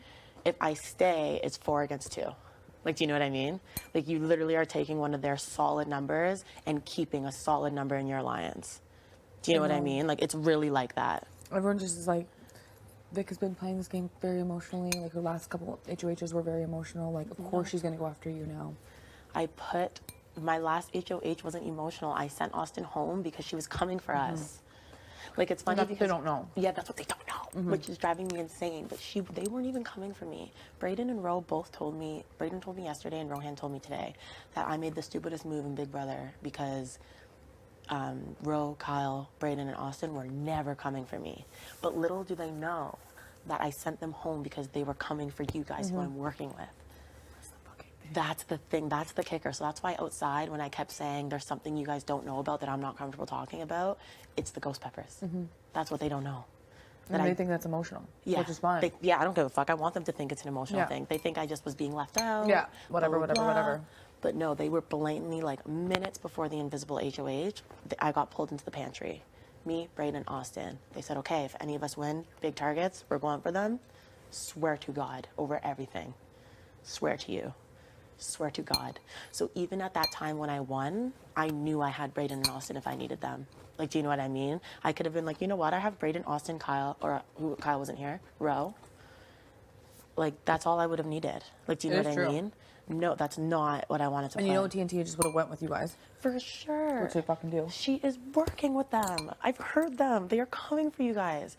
[SPEAKER 4] If I stay, it's 4 against 2. Like, do you know what I mean? Like you literally are taking one of their solid numbers and keeping a solid number in your alliance. Do you know what I mean? Like, it's really like that.
[SPEAKER 12] Everyone just is like, Vic has been playing this game very emotionally. Like, her last couple HOHs were very emotional. Like, of course she's going to go after you now.
[SPEAKER 4] My last HOH wasn't emotional. I sent Austin home because she was coming for us. Like, it's funny because...
[SPEAKER 12] they don't know.
[SPEAKER 4] Yeah, that's what they don't know, which is driving me insane. But they weren't even coming for me. Brayden and Ro both told me, Brayden told me yesterday and Rohan told me today, that I made the stupidest move in Big Brother because... Ro, Kyle, Brayden, and Austin were never coming for me. But little do they know that I sent them home because they were coming for you guys who I'm working with. That's the thing. That's the kicker. So that's why outside, when I kept saying there's something you guys don't know about that I'm not comfortable talking about, it's the Ghost Peppers. That's what they don't know.
[SPEAKER 12] And they think that's emotional, which is fine.
[SPEAKER 4] I don't give a fuck. I want them to think it's an emotional thing. They think I just was being left out.
[SPEAKER 12] Yeah, whatever.
[SPEAKER 4] But no, they were blatantly, like, minutes before the invisible HOH, I got pulled into the pantry. Me, Brayden, and Austin. They said, okay, if any of us win big targets, we're going for them. Swear to God over everything. Swear to you. Swear to God. So even at that time when I won, I knew I had Brayden and Austin if I needed them. Like, do you know what I mean? I could have been like, you know what? I have Brayden, Austin, Kyle, or Kyle wasn't here, Ro. Like, that's all I would have needed. Like, do you know what I mean? No, that's not what I wanted to play.
[SPEAKER 12] And you know TNT just would have went with you guys.
[SPEAKER 4] For sure.
[SPEAKER 12] Which they fucking do.
[SPEAKER 4] She is working with them. I've heard them. They are coming for you guys.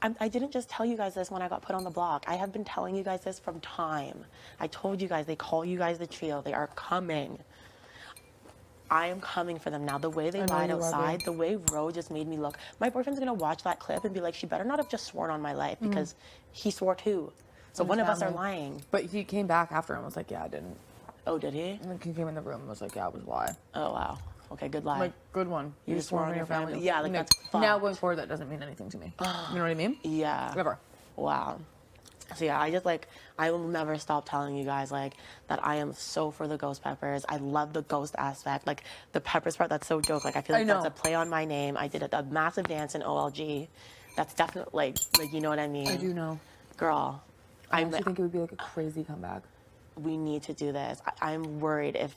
[SPEAKER 4] I didn't just tell you guys this when I got put on the block. I have been telling you guys this from time. I told you guys, they call you guys the trio. They are coming. I am coming for them now. The way they lied outside, the way Ro just made me look. My boyfriend's going to watch that clip and be like, she better not have just sworn on my life because he swore too. So one of us are lying.
[SPEAKER 12] But he came back after and was like, yeah, I didn't.
[SPEAKER 4] Oh, did he?
[SPEAKER 12] And he came in the room and was like, yeah, it was a lie.
[SPEAKER 4] Oh, wow. Okay, good lie.
[SPEAKER 12] Like, good one.
[SPEAKER 4] You swore on your family. Yeah, like that's
[SPEAKER 12] now going forward, that doesn't mean anything to me. You know what I mean?
[SPEAKER 4] Yeah.
[SPEAKER 12] Never.
[SPEAKER 4] Wow. So yeah, I just like, I will never stop telling you guys like that I am so for the Ghost Peppers. I love the ghost aspect. Like the Peppers part, that's so joke. Like I feel like that's a play on my name. I did a massive dance in OLG. That's definitely like you know what I mean?
[SPEAKER 12] I do know.
[SPEAKER 4] Girl.
[SPEAKER 12] I actually think it would be like a crazy comeback.
[SPEAKER 4] We need to do this. I'm worried if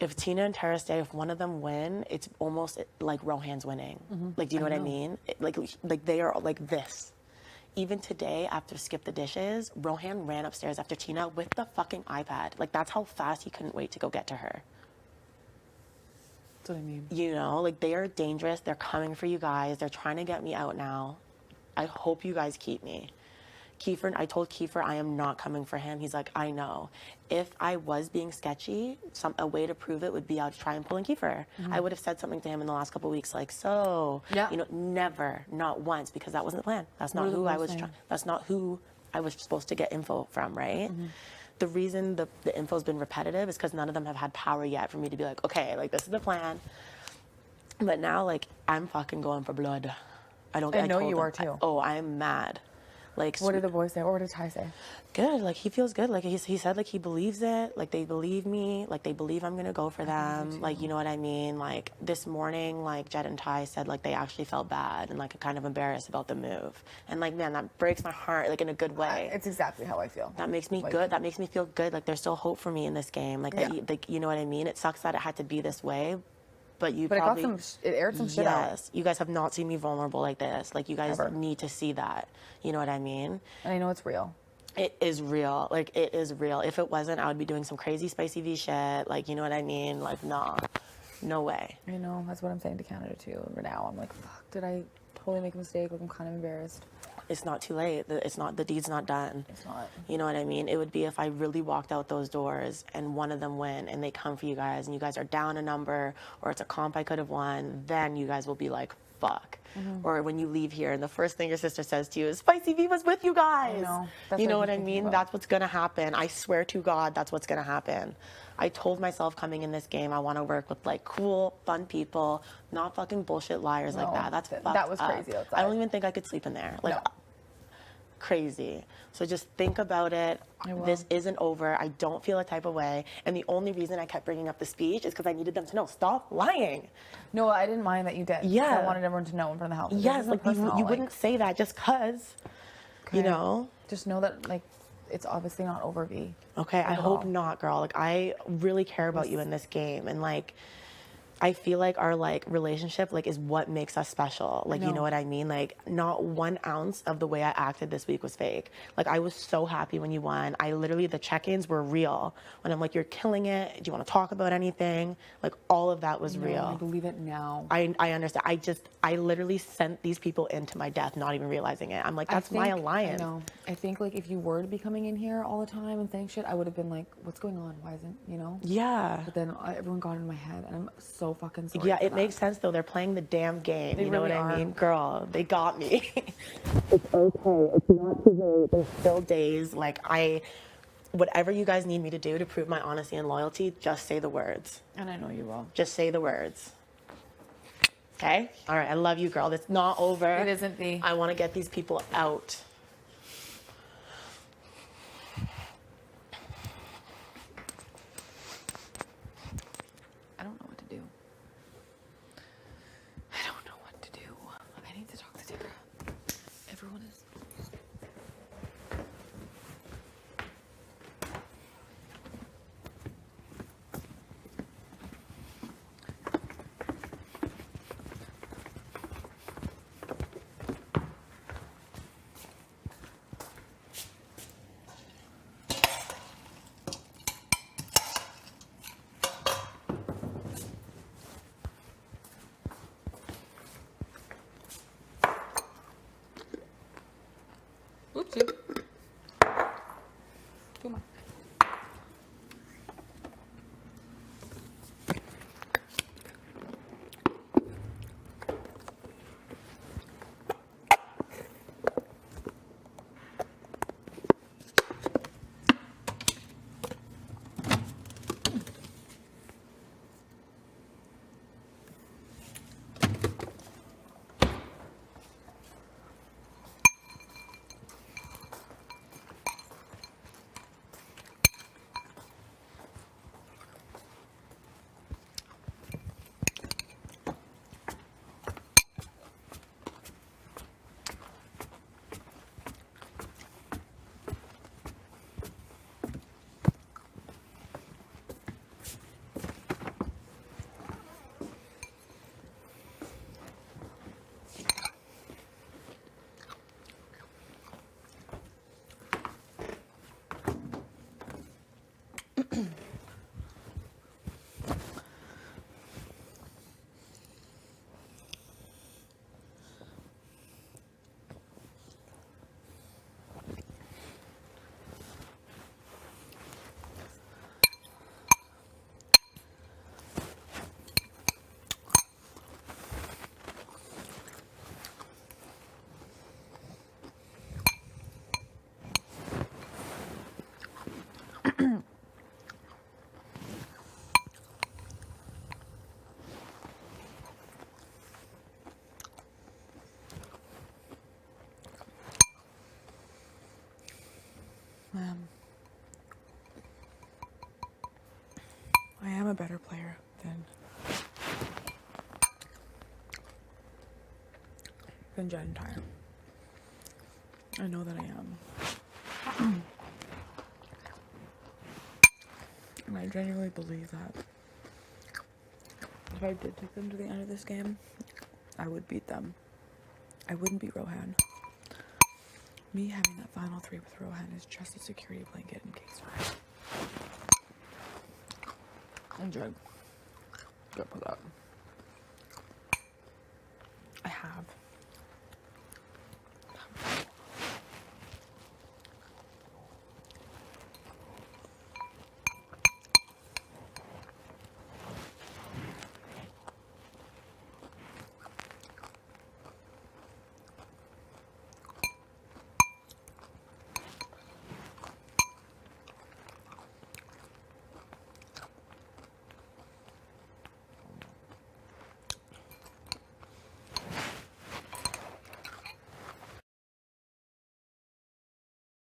[SPEAKER 4] if Tina and Tara stay, if one of them win, it's almost like Rohan's winning. Like, do you know what I mean? Like they are like this. Even today, after Skip the Dishes, Rohan ran upstairs after Tina with the fucking iPad. Like, that's how fast he couldn't wait to go get to her.
[SPEAKER 12] That's what I mean.
[SPEAKER 4] You know, like, they are dangerous. They're coming for you guys. They're trying to get me out now. I hope you guys keep me. Kiefer, I told Kiefer I am not coming for him. He's like, I know. If I was being sketchy, a way to prove it would be I'd try and pull in Kiefer. I would have said something to him in the last couple of weeks, like, so, you know, never, not once, because that wasn't the plan. That's not who I was trying. That's not who I was supposed to get info from, right? The reason the info's been repetitive is because none of them have had power yet for me to be like, okay, like, this is the plan. But now, like, I'm fucking going for blood.
[SPEAKER 12] I know you are too.
[SPEAKER 4] I am mad. Like,
[SPEAKER 12] what did the boys say? What did Ty say?
[SPEAKER 4] Good. Like, he feels good. Like, he said, like, he believes it. Like, they believe me. Like, they believe I'm going to go for them. Like, you know what I mean? Like, this morning, like, Jed and Ty said, like, they actually felt bad and, like, kind of embarrassed about the move. And, like, man, that breaks my heart, like, in a good way.
[SPEAKER 12] It's exactly how I feel.
[SPEAKER 4] That makes me good. That makes me feel good. Like, there's still hope for me in this game. Like, like, you know what I mean? It sucks that it had to be this way. But probably,
[SPEAKER 12] it aired some shit out.
[SPEAKER 4] Yes, you guys have not seen me vulnerable like this. Like, you guys need to see that. You know what I mean?
[SPEAKER 12] And I know it's real.
[SPEAKER 4] It is real. Like, it is real. If it wasn't, I would be doing some crazy spicy V shit. Like, you know what I mean? Like, nah, no way.
[SPEAKER 12] I know. That's what I'm saying to Canada too. Right now, I'm like, fuck, did I totally make a mistake? Like, I'm kind of embarrassed.
[SPEAKER 4] It's not too late. The deed's not done.
[SPEAKER 12] It's not.
[SPEAKER 4] You know what I mean? It would be if I really walked out those doors and one of them win and they come for you guys and you guys are down a number or it's a comp I could have won, then you guys will be like, fuck. Or when you leave here and the first thing your sister says to you is, Spicy V was with you guys.
[SPEAKER 12] I know.
[SPEAKER 4] You know what I mean? That's what's going to happen. I swear to God, that's what's going to happen. I told myself coming in this game, I want to work with like cool, fun people, not fucking bullshit liars like that. That's fucked
[SPEAKER 12] that was
[SPEAKER 4] up.
[SPEAKER 12] crazy outside.
[SPEAKER 4] I don't even think I could sleep in there. Like, crazy. So just think about it. This isn't over. I don't feel a type of way. And the only reason I kept bringing up the speech is because I needed them to know, stop lying.
[SPEAKER 12] No, I didn't mind that you did.
[SPEAKER 4] Yeah.
[SPEAKER 12] I wanted everyone to know in front of the house.
[SPEAKER 4] Yes, like you wouldn't say that just because, you know?
[SPEAKER 12] Just know that, like, it's obviously not over, V.
[SPEAKER 4] Okay, I hope not, girl. Like, I really care about you in this game. And, like, I feel like our like relationship like is what makes us special. Like, you know what I mean? Like, not 1 ounce of the way I acted this week was fake. Like, I was so happy when you won. I literally, the check-ins were real. When I'm like, you're killing it. Do you want to talk about anything? Like, all of that was real.
[SPEAKER 12] I believe it now.
[SPEAKER 4] I understand. I literally sent these people into my death, not even realizing it. I'm like, that's my alliance.
[SPEAKER 12] I know. I think like if you were to be coming in here all the time and saying shit, I would have been like, what's going on? Why isn't, you know?
[SPEAKER 4] Yeah.
[SPEAKER 12] But then everyone got in my head and I'm so fucking sorry.
[SPEAKER 4] Yeah, it makes sense though. They're playing the damn game. You know what I mean? Girl, they got me. It's okay. It's not too late. There's still days. Like, whatever you guys need me to do to prove my honesty and loyalty, just say the words.
[SPEAKER 12] And I know you will.
[SPEAKER 4] Just say the words. Okay? All right, I love you, girl. It's not over.
[SPEAKER 12] It isn't, V.
[SPEAKER 4] I want to get these people out.
[SPEAKER 12] I don't know what to do. I don't know what to do. I need to talk to Tara. Everyone is... I am a better player than Jed and Tyre. I know that I am. And I genuinely believe that if I did take them to the end of this game, I would beat them. I wouldn't beat Rohan. Me having that final 3 with Rohan is just a security blanket in case of and Jed. Go for that. I have